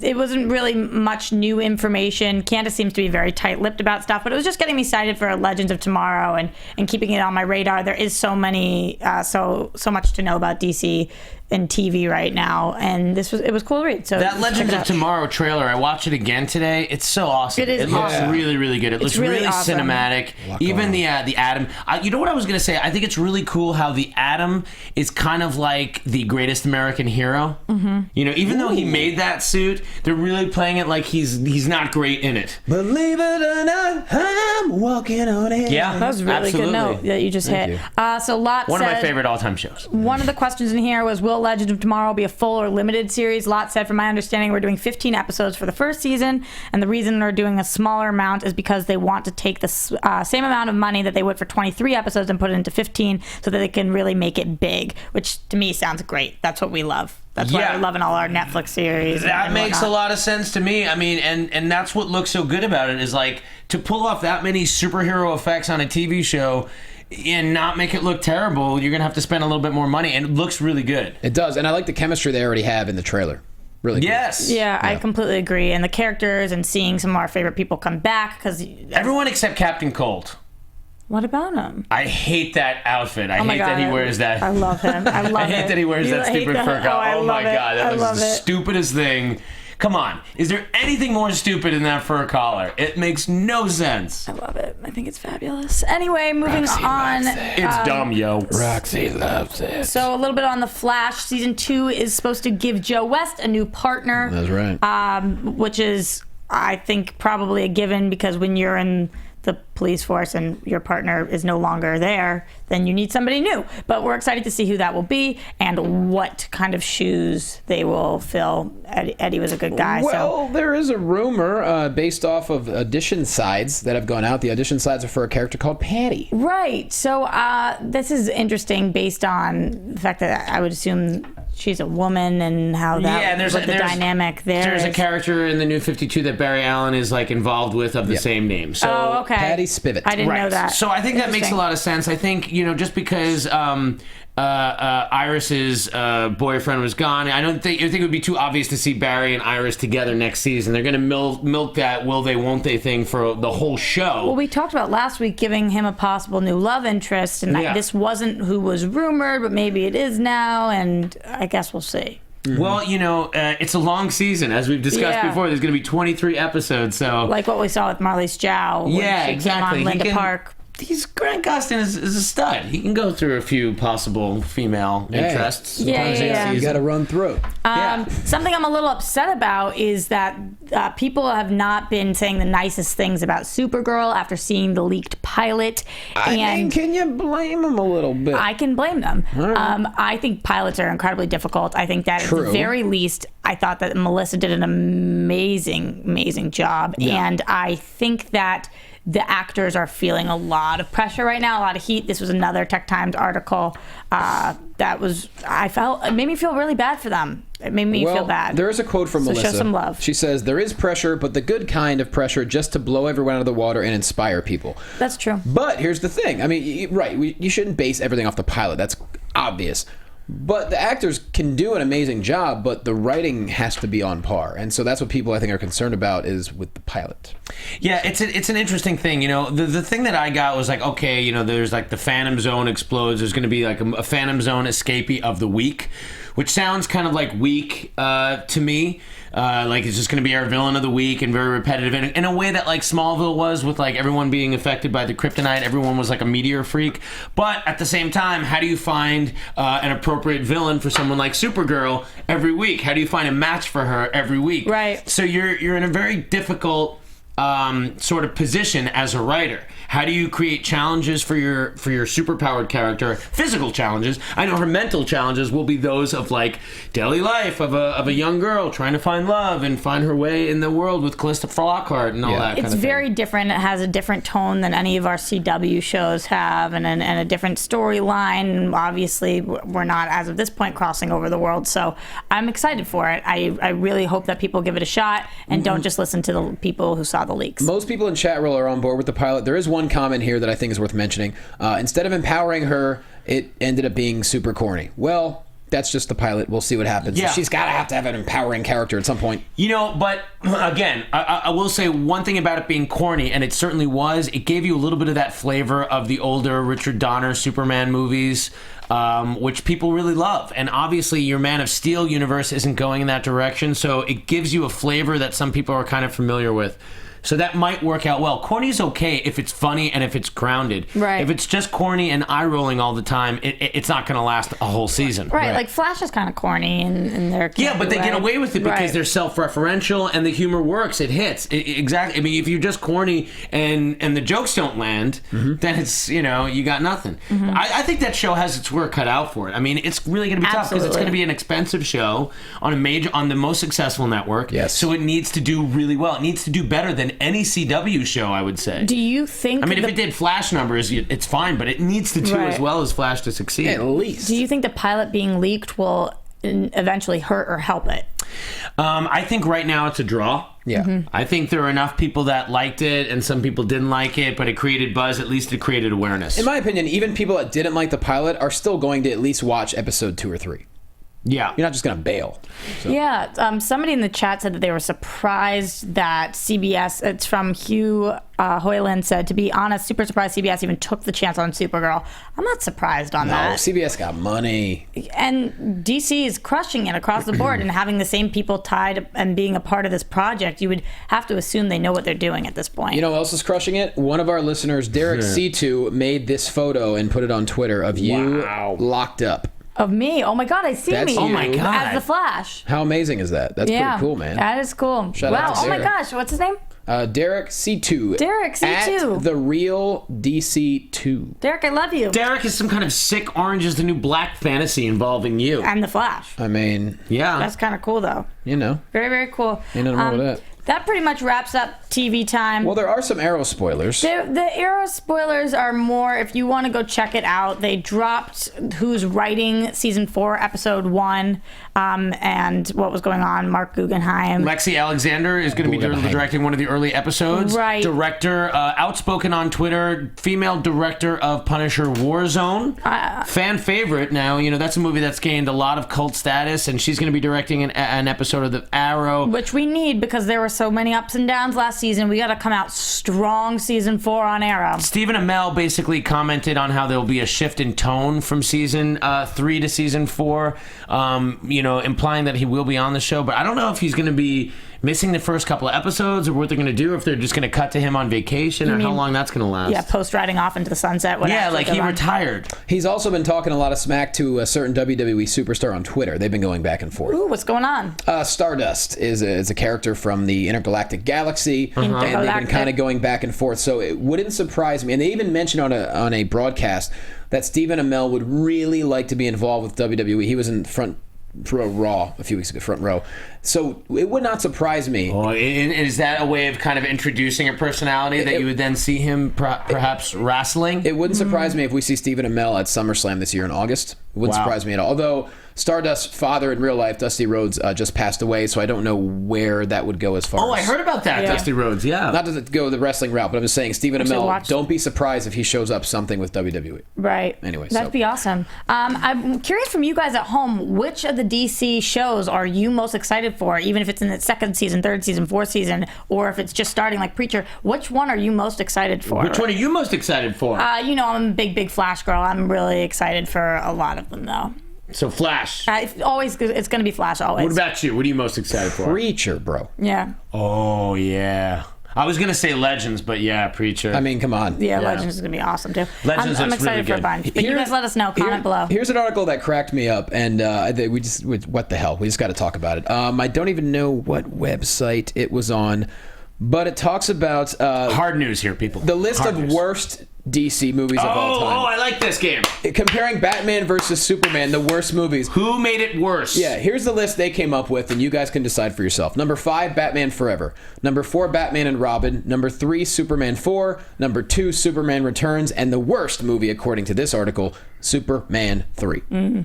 It wasn't really much new information. Candace seems to be very tight-lipped about stuff, but it was just getting me excited for Legends of Tomorrow and keeping it on my radar. There is so much to know about DC and TV right now, and it was cool to read. So that Legends of Tomorrow trailer, I watched it again today. It's so awesome. It looks really, really good. It looks really awesome. Cinematic. Even the Atom. You know what I was gonna say? I think it's really cool how the Atom is kind of like the greatest American hero. Mm-hmm. Even though he made that suit, they're really playing it like he's not great in it. Believe it or not, I'm walking on it. Yeah, that was a really good note that you just hit. So Lot one said, of my favorite all-time shows. One of the questions in here was, will Legends of Tomorrow be a full or limited series? Lot said, from my understanding, we're doing 15 episodes for the first season, and the reason they're doing a smaller amount is because they want to take the same amount of money that they would for 23 episodes and put it into 15 so that they can really make it big, which to me sounds great. That's what we love. That's why we're loving all our Netflix series. That makes a lot of sense to me. I mean, and that's what looks so good about it is, like, to pull off that many superhero effects on a TV show and not make it look terrible, you're going to have to spend a little bit more money, and it looks really good. It does, and I like the chemistry they already have in the trailer. Really good. Yes. Yeah, I completely agree. And the characters and seeing some of our favorite people come back, because everyone except Captain Cold. What about him? I hate that outfit. I Oh my hate God, that he wears that. I love him. I love I hate it. that he wears You that hate stupid that? fur coat. I Oh my love it. God, that I was love the it. stupidest thing. Come on. Is there anything more stupid than that fur collar? It makes no sense. I love it. I think it's fabulous. Anyway, moving on. It's dumb, yo. Roxy loves it. So a little bit on The Flash. Season 2 is supposed to give Joe West a new partner. That's right. Which is, I think, probably a given, because when you're in the police force and your partner is no longer there, then you need somebody new. But we're excited to see who that will be and what kind of shoes they will fill. Eddie was a good guy. Well, there is a rumor based off of audition sides that have gone out. The audition sides are for a character called Patty. Right. So this is interesting based on the fact that I would assume she's a woman and how that there's the dynamic there. There's a is. character in the New 52 that Barry Allen is like involved with of the same name. So Oh, okay. Patty Spivot. I didn't know Right. that. So I think that makes a lot of sense. I think, just because Iris's boyfriend was gone, I think it would be too obvious to see Barry and Iris together next season. They're going to milk that will they, won't they thing for the whole show. Well, we talked about last week giving him a possible new love interest, and this wasn't who was rumored, but maybe it is now, and I guess we'll see. Well, it's a long season, as we've discussed before. There's going to be 23 episodes, so Like what we saw with Marlies Jow. when she exactly. Came on Linda Park. Grant Gustin is a stud. He can go through a few possible female interests. Yeah. You got to run through. Something I'm a little upset about is that people have not been saying the nicest things about Supergirl after seeing the leaked pilot. And can you blame them a little bit? I can blame them. I think pilots are incredibly difficult. I think that at the very least, I thought that Melissa did an amazing job. Yeah. And I think that the actors are feeling a lot of pressure right now, a lot of heat. This was another Tech Times article it made me feel really bad for them. It made me feel bad. There is a quote from Melissa. Show some love. She says, "There is pressure, but the good kind of pressure, just to blow everyone out of the water and inspire people." That's true. But here's the thing. I mean, you shouldn't base everything off the pilot. That's obvious. But the actors can do an amazing job, but the writing has to be on par. And so that's what people, I think, are concerned about is with the pilot. Yeah, it's an interesting thing. The thing that I got was like, okay, there's like the Phantom Zone explodes. There's going to be like a Phantom Zone escapee of the week, which sounds kind of like weak to me. Like it's just going to be our villain of the week and very repetitive in a way that like Smallville was, with like everyone being affected by the kryptonite. Everyone was like a meteor freak. But at the same time, how do you find an appropriate villain for someone like Supergirl every week? How do you find a match for her every week? Right. So you're in a very difficult sort of position as a writer. How do you create challenges for your superpowered character? Physical challenges. I know her mental challenges will be those of like daily life of a young girl trying to find love and find her way in the world with Calista Flockhart and all that kind of thing. It's very different. It has a different tone than any of our CW shows have, and a different storyline. Obviously, we're not, as of this point, crossing over the world, so I'm excited for it. I really hope that people give it a shot and don't just listen to the people who saw the leaks. Most people in chat roll are on board with the pilot. There is one comment here that I think is worth mentioning. Instead of empowering her, it ended up being super corny. Well, that's just the pilot. We'll see what happens. Yeah. She's got to have an empowering character at some point. But again, I will say one thing about it being corny, and it certainly was, it gave you a little bit of that flavor of the older Richard Donner Superman movies, which people really love. And obviously your Man of Steel universe isn't going in that direction, so it gives you a flavor that some people are kind of familiar with. So that might work out well. Corny's okay if it's funny and if it's grounded. Right. If it's just corny and eye-rolling all the time, it's not going to last a whole season. Right, like Flash is kind of corny in their but they get away with it because right. they're self-referential and the humor works. It hits. Exactly. I mean, if you're just corny and the jokes don't land, then it's, you got nothing. I think that show has its work cut out for it. I mean, it's really going to be tough because it's going to be an expensive show on the most successful network. Yes. So it needs to do really well. It needs to do better than any CW show, I would say. Do you think... if it did Flash numbers, it's fine, but it needs to do as well as Flash to succeed. At least. Do you think the pilot being leaked will eventually hurt or help it? I think right now it's a draw. Yeah. I think there are enough people that liked it and some people didn't like it, but it created buzz. At least it created awareness. In my opinion, even people that didn't like the pilot are still going to at least watch episode 2 or 3. Yeah. You're not just going to bail. So. Yeah, somebody in the chat said that they were surprised that CBS, it's from Hugh Hoyland, said, to be honest, super surprised CBS even took the chance on Supergirl. I'm not surprised on that. No, CBS got money. And DC is crushing it across the board, and having the same people tied and being a part of this project, you would have to assume they know what they're doing at this point. You know who else is crushing it? One of our listeners, Derek C2, made this photo and put it on Twitter of you locked up. Of me? Oh my God, I see me. Oh my God. As the Flash. How amazing is that? That's pretty cool, man. That is cool. Shout out to Oh my Derek. gosh, what's his name? Derek C2. Derek C2. At the real DC2. Derek, I love you. Derek is some kind of sick Orange is the New Black fantasy involving you. And the Flash. I mean, Yeah. That's kind of cool, though. you know. Very, very cool. Ain't nothing wrong with that. That pretty much wraps up TV time. Well, there are some Arrow spoilers. The Arrow spoilers are more, if you want to go check it out, they dropped who's writing season 4, episode 1, and what was going on. Mark Guggenheim. Lexi Alexander is going to be directing one of the early episodes. Right. Director, outspoken on Twitter, female director of Punisher Warzone. Fan favorite now. You know, that's a movie that's gained a lot of cult status, and she's going to be directing an episode of The Arrow. Which we need because there were so many ups and downs last season. We got to come out strong season 4 on Arrow. Stephen Amell basically commented on how there will be a shift in tone from season 3 to season 4, you know, implying that he will be on the show. But I don't know if he's going to be missing the first couple of episodes or what they're going to do, if they're just going to cut to him on vacation or how long that's going to last. Yeah, post-riding off into the sunset. Yeah, like he retired. He's also been talking a lot of smack to a certain WWE superstar on Twitter. They've been going back and forth. Ooh, what's going on? Stardust is a character from the Intergalactic Galaxy, and they've been kind of going back and forth. So it wouldn't surprise me. And they even mentioned on a broadcast that Stephen Amell would really like to be involved with WWE. He was in front row Raw a few weeks ago, front row. So it would not surprise me. Oh, is that a way of kind of introducing a personality that you would then see him perhaps wrestling? It wouldn't surprise me if we see Stephen Amell at SummerSlam this year in August. It wouldn't surprise me at all. Although Stardust's father in real life, Dusty Rhodes, just passed away, so I don't know where that would go as far as... I heard about that, Dusty Rhodes, yeah. Not to go the wrestling route, but I'm just saying, Stephen Amell, don't be surprised if he shows up something with WWE. Right. Anyway, that'd be awesome. I'm curious from you guys at home, which of the DC shows are you most excited for, even if it's in its second season, third season, fourth season, or if it's just starting like Preacher? Which one are you most excited for? Which one are you most excited for? You know, I'm a big Flash girl. I'm really excited for a lot of them, though. So Flash. It's going to be Flash always. What about you? What are you most excited for? Preacher, bro. Yeah. Oh, yeah. I was going to say Legends, but yeah, Preacher. I mean, come on. Yeah, Legends is going to be awesome, too. Legends I'm looks excited really for a good. bunch. But you guys let us know. Comment below. Here's an article that cracked me up, and what the hell? We just got to talk about it. I don't even know what website it was on, but it talks about... hard news here, people. The list of worst DC movies of all time. Oh, I like this game. Comparing Batman versus Superman, the worst movies. Who made it worse? Yeah, here's the list they came up with, and you guys can decide for yourself. Number 5, Batman Forever. Number 4, Batman and Robin. Number 3, Superman 4. Number 2, Superman Returns. And the worst movie, according to this article, Superman 3. Mm-hmm.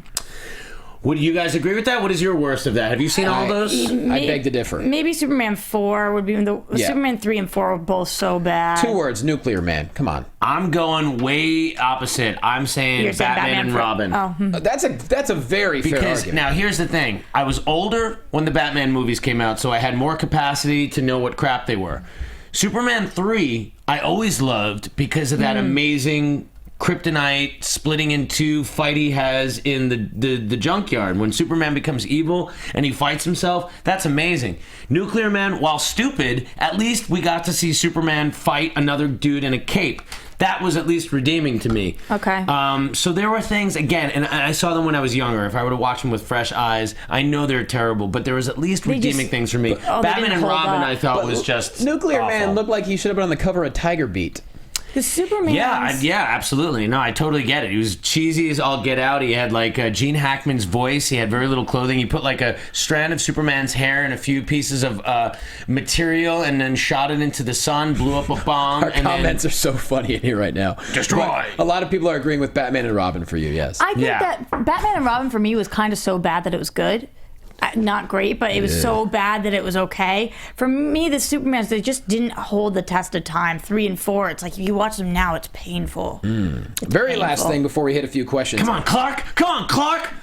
Would you guys agree with that? What is your worst of that? Have you seen all those? I beg to differ. Maybe Superman 4 would be Superman 3 and 4 were both so bad. 2 words, Nuclear Man. Come on. I'm going way opposite. I'm saying Batman and Robin. Oh. That's a very fair argument. Now, here's the thing. I was older when the Batman movies came out, so I had more capacity to know what crap they were. Superman 3, I always loved because of that amazing kryptonite splitting in two fight he has in the junkyard when Superman becomes evil and he fights himself. That's amazing. Nuclear Man, while stupid, at least we got to see Superman fight another dude in a cape. That was at least redeeming to me. Okay. So there were things, again, and I saw them when I was younger. If I were to watch them with fresh eyes, I know they're terrible, but there was at least redeeming things for me. Batman and Robin, I thought, was just Nuclear awful. Man looked like he should have been on the cover of Tiger Beat. The Superman. Yeah, absolutely. No, I totally get it. He was cheesy as all get out. He had like Gene Hackman's voice. He had very little clothing. He put like a strand of Superman's hair and a few pieces of material and then shot it into the sun, blew up a bomb. Our comments are so funny in here right now. Destroy. But a lot of people are agreeing with Batman and Robin for you, yes. I think that Batman and Robin for me was kind of so bad that it was good. not great, but it was so bad that it was okay. For me, the Supermans, they just didn't hold the test of time. 3 and 4, it's like if you watch them now, it's painful. Very last thing before we hit a few questions. Come on, Clark.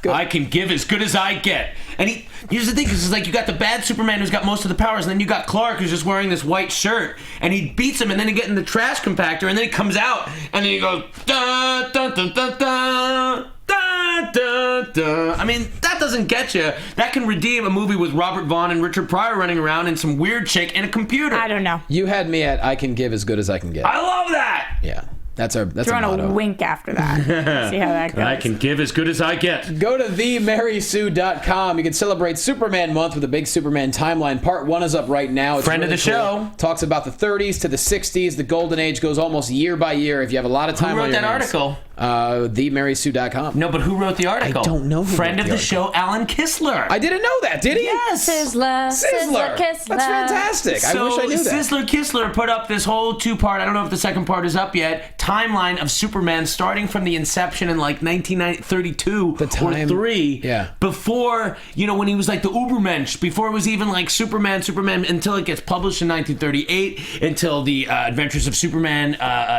Go. I can give as good as I get. And here's the thing, because it's like you got the bad Superman who's got most of the powers, and then you got Clark who's just wearing this white shirt, and he beats him, and then he gets in the trash compactor, and then he comes out, and then he goes, da, da, da, da, da. Da, da, da. I mean, that doesn't get you. That can redeem a movie with Robert Vaughn and Richard Pryor running around and some weird chick in a computer. I don't know. You had me at I can give as good as I can get. I love that. Yeah. That's our Throwing motto. a wink after that. See how that goes. I can give as good as I get. Go to themarysue.com. You can celebrate Superman month with a big Superman timeline. Part 1 is up right now. It's Friend of really the show. Talks about the 30s to the 60s. The golden age goes almost year by year. If you have a lot of time Who wrote on your that hands. article? Themarysue.com. No, but who wrote the article? I don't know who Friend wrote of the the show, Alan Kistler. I didn't know that, did he? Yes. Sizzler, That's fantastic. I wish I knew that. Sizzler Kistler put up this whole 2-part, I don't know if the second part is up yet, timeline of Superman starting from the inception in like 1932 or 3. Yeah. Before, when he was like the Ubermensch, before it was even like Superman, until it gets published in 1938, until the Adventures of Superman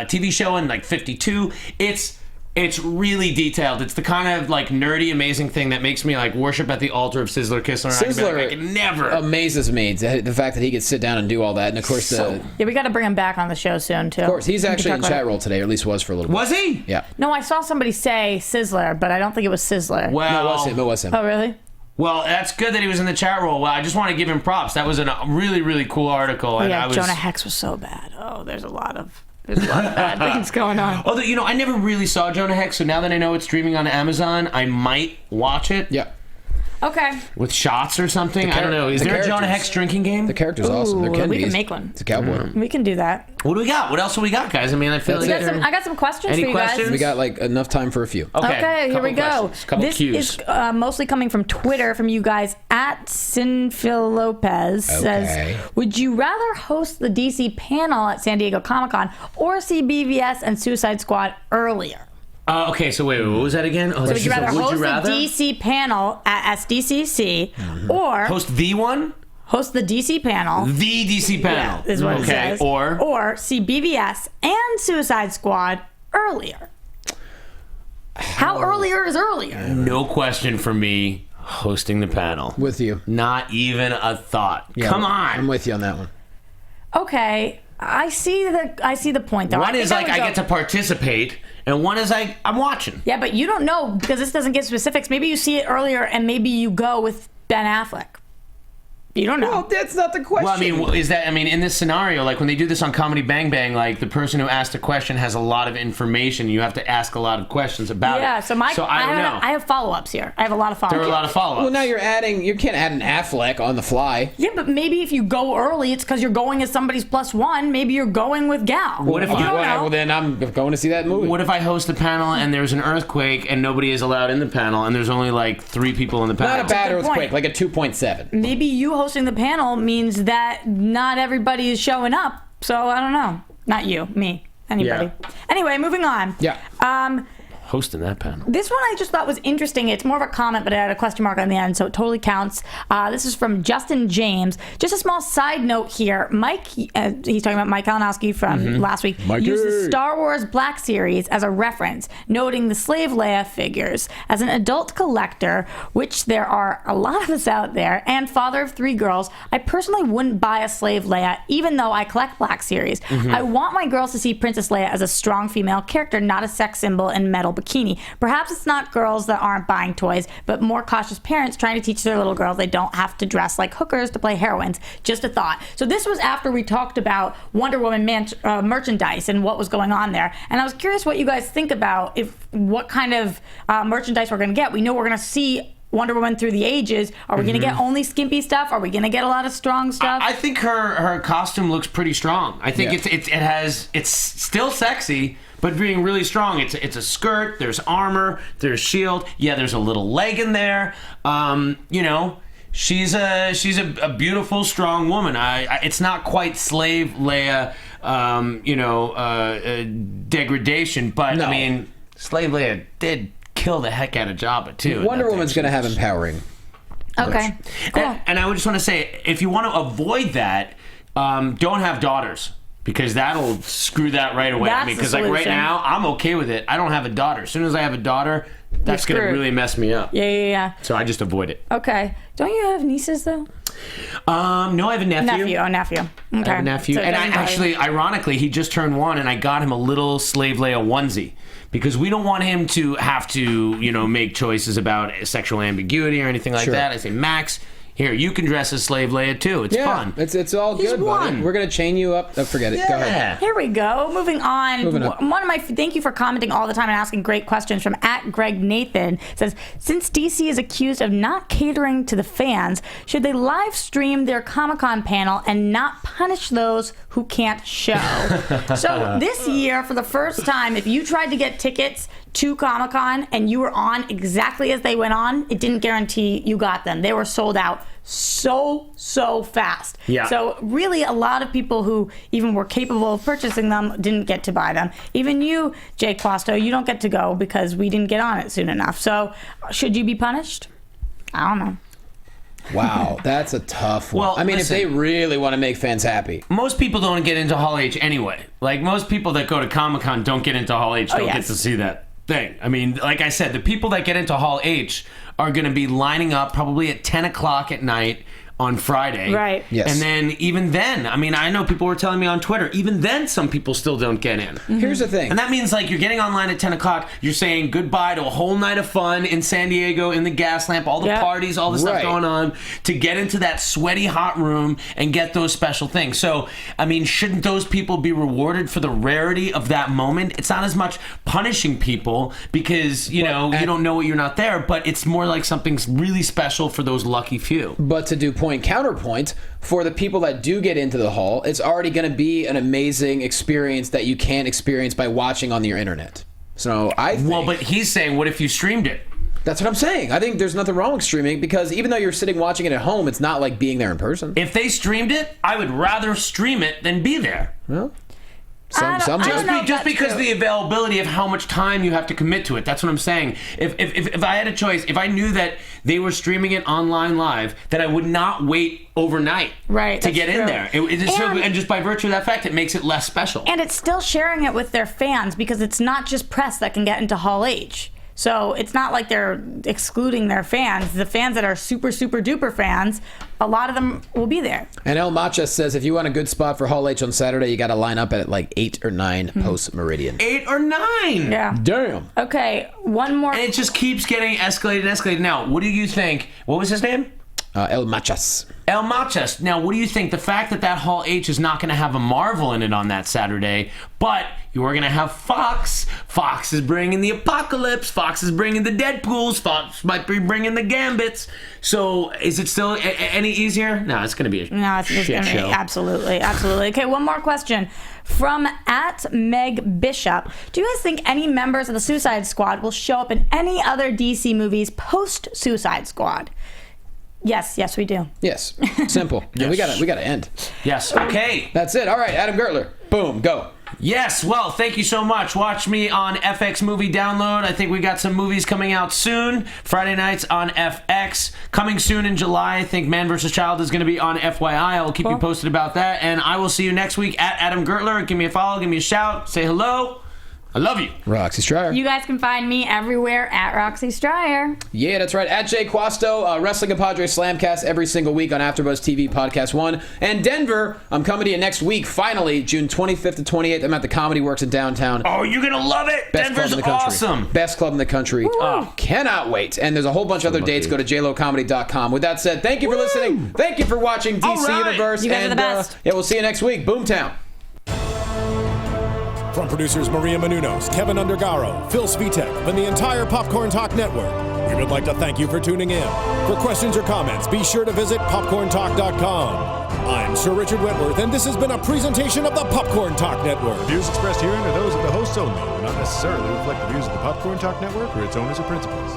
TV show in like 52. It's really detailed. It's the kind of like nerdy, amazing thing that makes me like worship at the altar of Sizzler Kistler. Sizzler I can never amazes me. The fact that he could sit down and do all that, and of course, yeah, we got to bring him back on the show soon too. Of course, he's actually in chat roll today, or at least was for a little bit. Was he? Yeah. No, I saw somebody say Sizzler, but I don't think it was Sizzler. Well, No, it was him. Oh, really? Well, that's good that he was in the chat roll. Well, I just want to give him props. That was a really, really cool article. Oh, and yeah, Jonah Hex was so bad. Oh, there's a lot of bad things going on. Although, I never really saw Jonah Hex, so now that I know it's streaming on Amazon, I might watch it. Yeah. Okay. With shots or something. I don't know. Is there a Jonah Hex drinking game? The character's awesome. There can we be. can make one. It's a cowboy. We can do that. What do we got? What else do we got, guys? I mean, I feel like I got some questions Any for you questions? guys. We got like enough time for a few. Okay, here we go. Couple this cues. is mostly coming from Twitter from you guys. At Sinphil Lopez says, would you rather host the DC panel at San Diego Comic-Con or see BvS and Suicide Squad earlier? Okay, so wait, what was that again? So would you rather host the DC panel at SDCC or host the one? Host the DC panel. The DC panel. Yeah, is what it says. Or see BvS and Suicide Squad earlier. How earlier is earlier? No question for me hosting the panel. With you. Not even a thought. Yeah, Come on. I'm with you on that one. Okay, I see the point though. One is like I get to participate, and one is like I'm watching. Yeah, but you don't know because this doesn't give specifics. Maybe you see it earlier, and maybe you go with Ben Affleck. You don't know. Well, that's not the question. Well, in this scenario, like when they do this on Comedy Bang Bang, like the person who asked the question has a lot of information. You have to ask a lot of questions about it. Yeah, so I don't know. I have follow-ups here. I have a lot of follow-ups. There are a lot of follow-ups. Well, now you can't add an Affleck on the fly. Yeah, but maybe if you go early, it's because you're going as somebody's +1. Maybe you're going with Gal. What if you don't know? Well, then I'm going to see that movie. What if I host a panel and there's an earthquake and nobody is allowed in the panel and there's only like 3 people in the panel? Not a bad Good earthquake, point. like a 2.7. Maybe you hosting the panel means that not everybody is showing up. So I don't know. Not you, me, anybody. Yeah. Anyway, moving on. Yeah. Hosting that panel. This one I just thought was interesting. It's more of a comment, but it had a question mark on the end, so it totally counts. This is from Justin James. Just a small side note here. Mike, he's talking about Mike Kalinowski from last week, used the Star Wars Black Series as a reference, noting the Slave Leia figures. As an adult collector, which there are a lot of us out there, and father of 3 girls, I personally wouldn't buy a Slave Leia, even though I collect Black Series. I want my girls to see Princess Leia as a strong female character, not a sex symbol in metal bikini. Perhaps it's not girls that aren't buying toys, but more cautious parents trying to teach their little girls they don't have to dress like hookers to play heroines. Just a thought. So this was after we talked about Wonder Woman merchandise and what was going on there. And I was curious what you guys think about what kind of merchandise we're going to get. We know we're going to see Wonder Woman through the ages. Are we going to get only skimpy stuff? Are we going to get a lot of strong stuff? I think her costume looks pretty strong. I think it's still sexy, but being really strong. It's a skirt. There's armor. There's shield. Yeah, there's a little leg in there. She's a beautiful, strong woman. It's not quite Slave Leia, degradation, but No. I mean, Slave Leia did kill the heck out of Jabba too. Wonder Woman's going to have empowering. Okay. Cool. And I would just want to say, if you want to avoid that, don't have daughters. Because that'll screw that right away. That's Because like right now, I'm okay with it. I don't have a daughter. As soon as I have a daughter, that's going to really mess me up. Yeah. So I just avoid it. Okay. Don't you have nieces, though? No, I have a nephew. Nephew. Okay. I have a nephew. So and I actually, ironically, he just turned 1, and I got him a little Slave Leia onesie. Because we don't want him to have to, make choices about sexual ambiguity or anything like that. I say, Max, here, you can dress as Slave Leia, too. It's fun. It's all He's good, buddy. one. We're going to chain you up. Oh, forget it. Go ahead. Here we go. Moving on. Moving on. Thank you for commenting all the time and asking great questions from @GregNathan. Says, since DC is accused of not catering to the fans, should they live stream their Comic-Con panel and not punish those who can't show? So this year, for the first time, if you tried to get tickets to Comic-Con and you were on exactly as they went on, it didn't guarantee you got them. They were sold out so fast. Yeah. So really, a lot of people who even were capable of purchasing them didn't get to buy them. Even you, Jay Loquasto, you don't get to go because we didn't get on it soon enough. So should you be punished? I don't know. Wow, that's a tough one. Well, I mean, listen, if they really want to make fans happy. Most people don't get into Hall H anyway. Like, most people that go to Comic-Con don't get into Hall H, don't get to see that thing. I mean, like I said, the people that get into Hall H are going to be lining up probably at 10 o'clock at night on Friday. Right. Yes. And then, even then, I mean, I know people were telling me on Twitter, even then some people still don't get in. Mm-hmm. Here's the thing. And that means, like, you're getting online at 10 o'clock, you're saying goodbye to a whole night of fun in San Diego, in the gas lamp, all the parties, all the stuff going on, to get into that sweaty hot room and get those special things. So, I mean, shouldn't those people be rewarded for the rarity of that moment? It's not as much punishing people because, you don't know you're not there, but it's more like something's really special for those lucky few. But to do counterpoint, for the people that do get into the hall, it's already going to be an amazing experience that you can't experience by watching on your internet. So I think... Well, but he's saying, what if you streamed it? That's what I'm saying. I think there's nothing wrong with streaming because even though you're sitting watching it at home, it's not like being there in person. If they streamed it, I would rather stream it than be there. Well, just because the availability of how much time you have to commit to it. That's what I'm saying. If I had a choice, if I knew that they were streaming it online live, that I would not wait overnight to get in there. And just by virtue of that fact, it makes it less special. And it's still sharing it with their fans because it's not just press that can get into Hall H. So it's not like they're excluding their fans. The fans that are super, super duper fans, a lot of them will be there. And El Macha says if you want a good spot for Hall H on Saturday, you got to line up at like 8 or 9 post-meridian. 8 or 9? Yeah. Damn. Okay, one more. And it just keeps getting escalated. Now, what do you think? What was his name? El Machas. El Machas. Now, what do you think? The fact that Hall H is not going to have a Marvel in it on that Saturday, but you are going to have Fox. Fox is bringing the Apocalypse. Fox is bringing the Deadpools. Fox might be bringing the Gambits. So, is it still any easier? No, it's going to be a shit show. Absolutely. Okay, one more question. From @MegBishop. Do you guys think any members of the Suicide Squad will show up in any other DC movies post-Suicide Squad? Yes, we do. Yes. Simple. Yes. We gotta end. Yes. Okay. That's it. All right, Adam Gertler. Boom. Go. Yes, well, thank you so much. Watch me on FX Movie Download. I think we got some movies coming out soon. Friday nights on FX. Coming soon in July, I think Man vs. Child is going to be on FYI. I will keep you posted about that. And I will see you next week at Adam Gertler. Give me a follow, give me a shout, say hello. I love you. Roxy Striar. You guys can find me everywhere at Roxy Striar. Yeah, that's right. At Jay Loquasto, Wrestling and Padres Slamcast every single week on AfterBuzz TV Podcast 1. And Denver, I'm coming to you next week, finally, June 25th to 28th. I'm at the Comedy Works in downtown. Oh, you're going to love it. Best Denver's club in the country. Awesome. Best club in the country. Oh, cannot wait. And there's a whole bunch of other dates. Go to jlocomedy.com. With that said, thank you for listening. Thank you for watching DC Universe. You guys are the best. Yeah, we'll see you next week. Boomtown. From producers Maria Menounos, Kevin Undergaro, Phil Svitek, and the entire Popcorn Talk Network, we would like to thank you for tuning in. For questions or comments, be sure to visit popcorntalk.com. I'm Sir Richard Wentworth, and this has been a presentation of the Popcorn Talk Network. Views expressed herein are those of the hosts only, and not necessarily reflect the views of the Popcorn Talk Network or its owners or principals.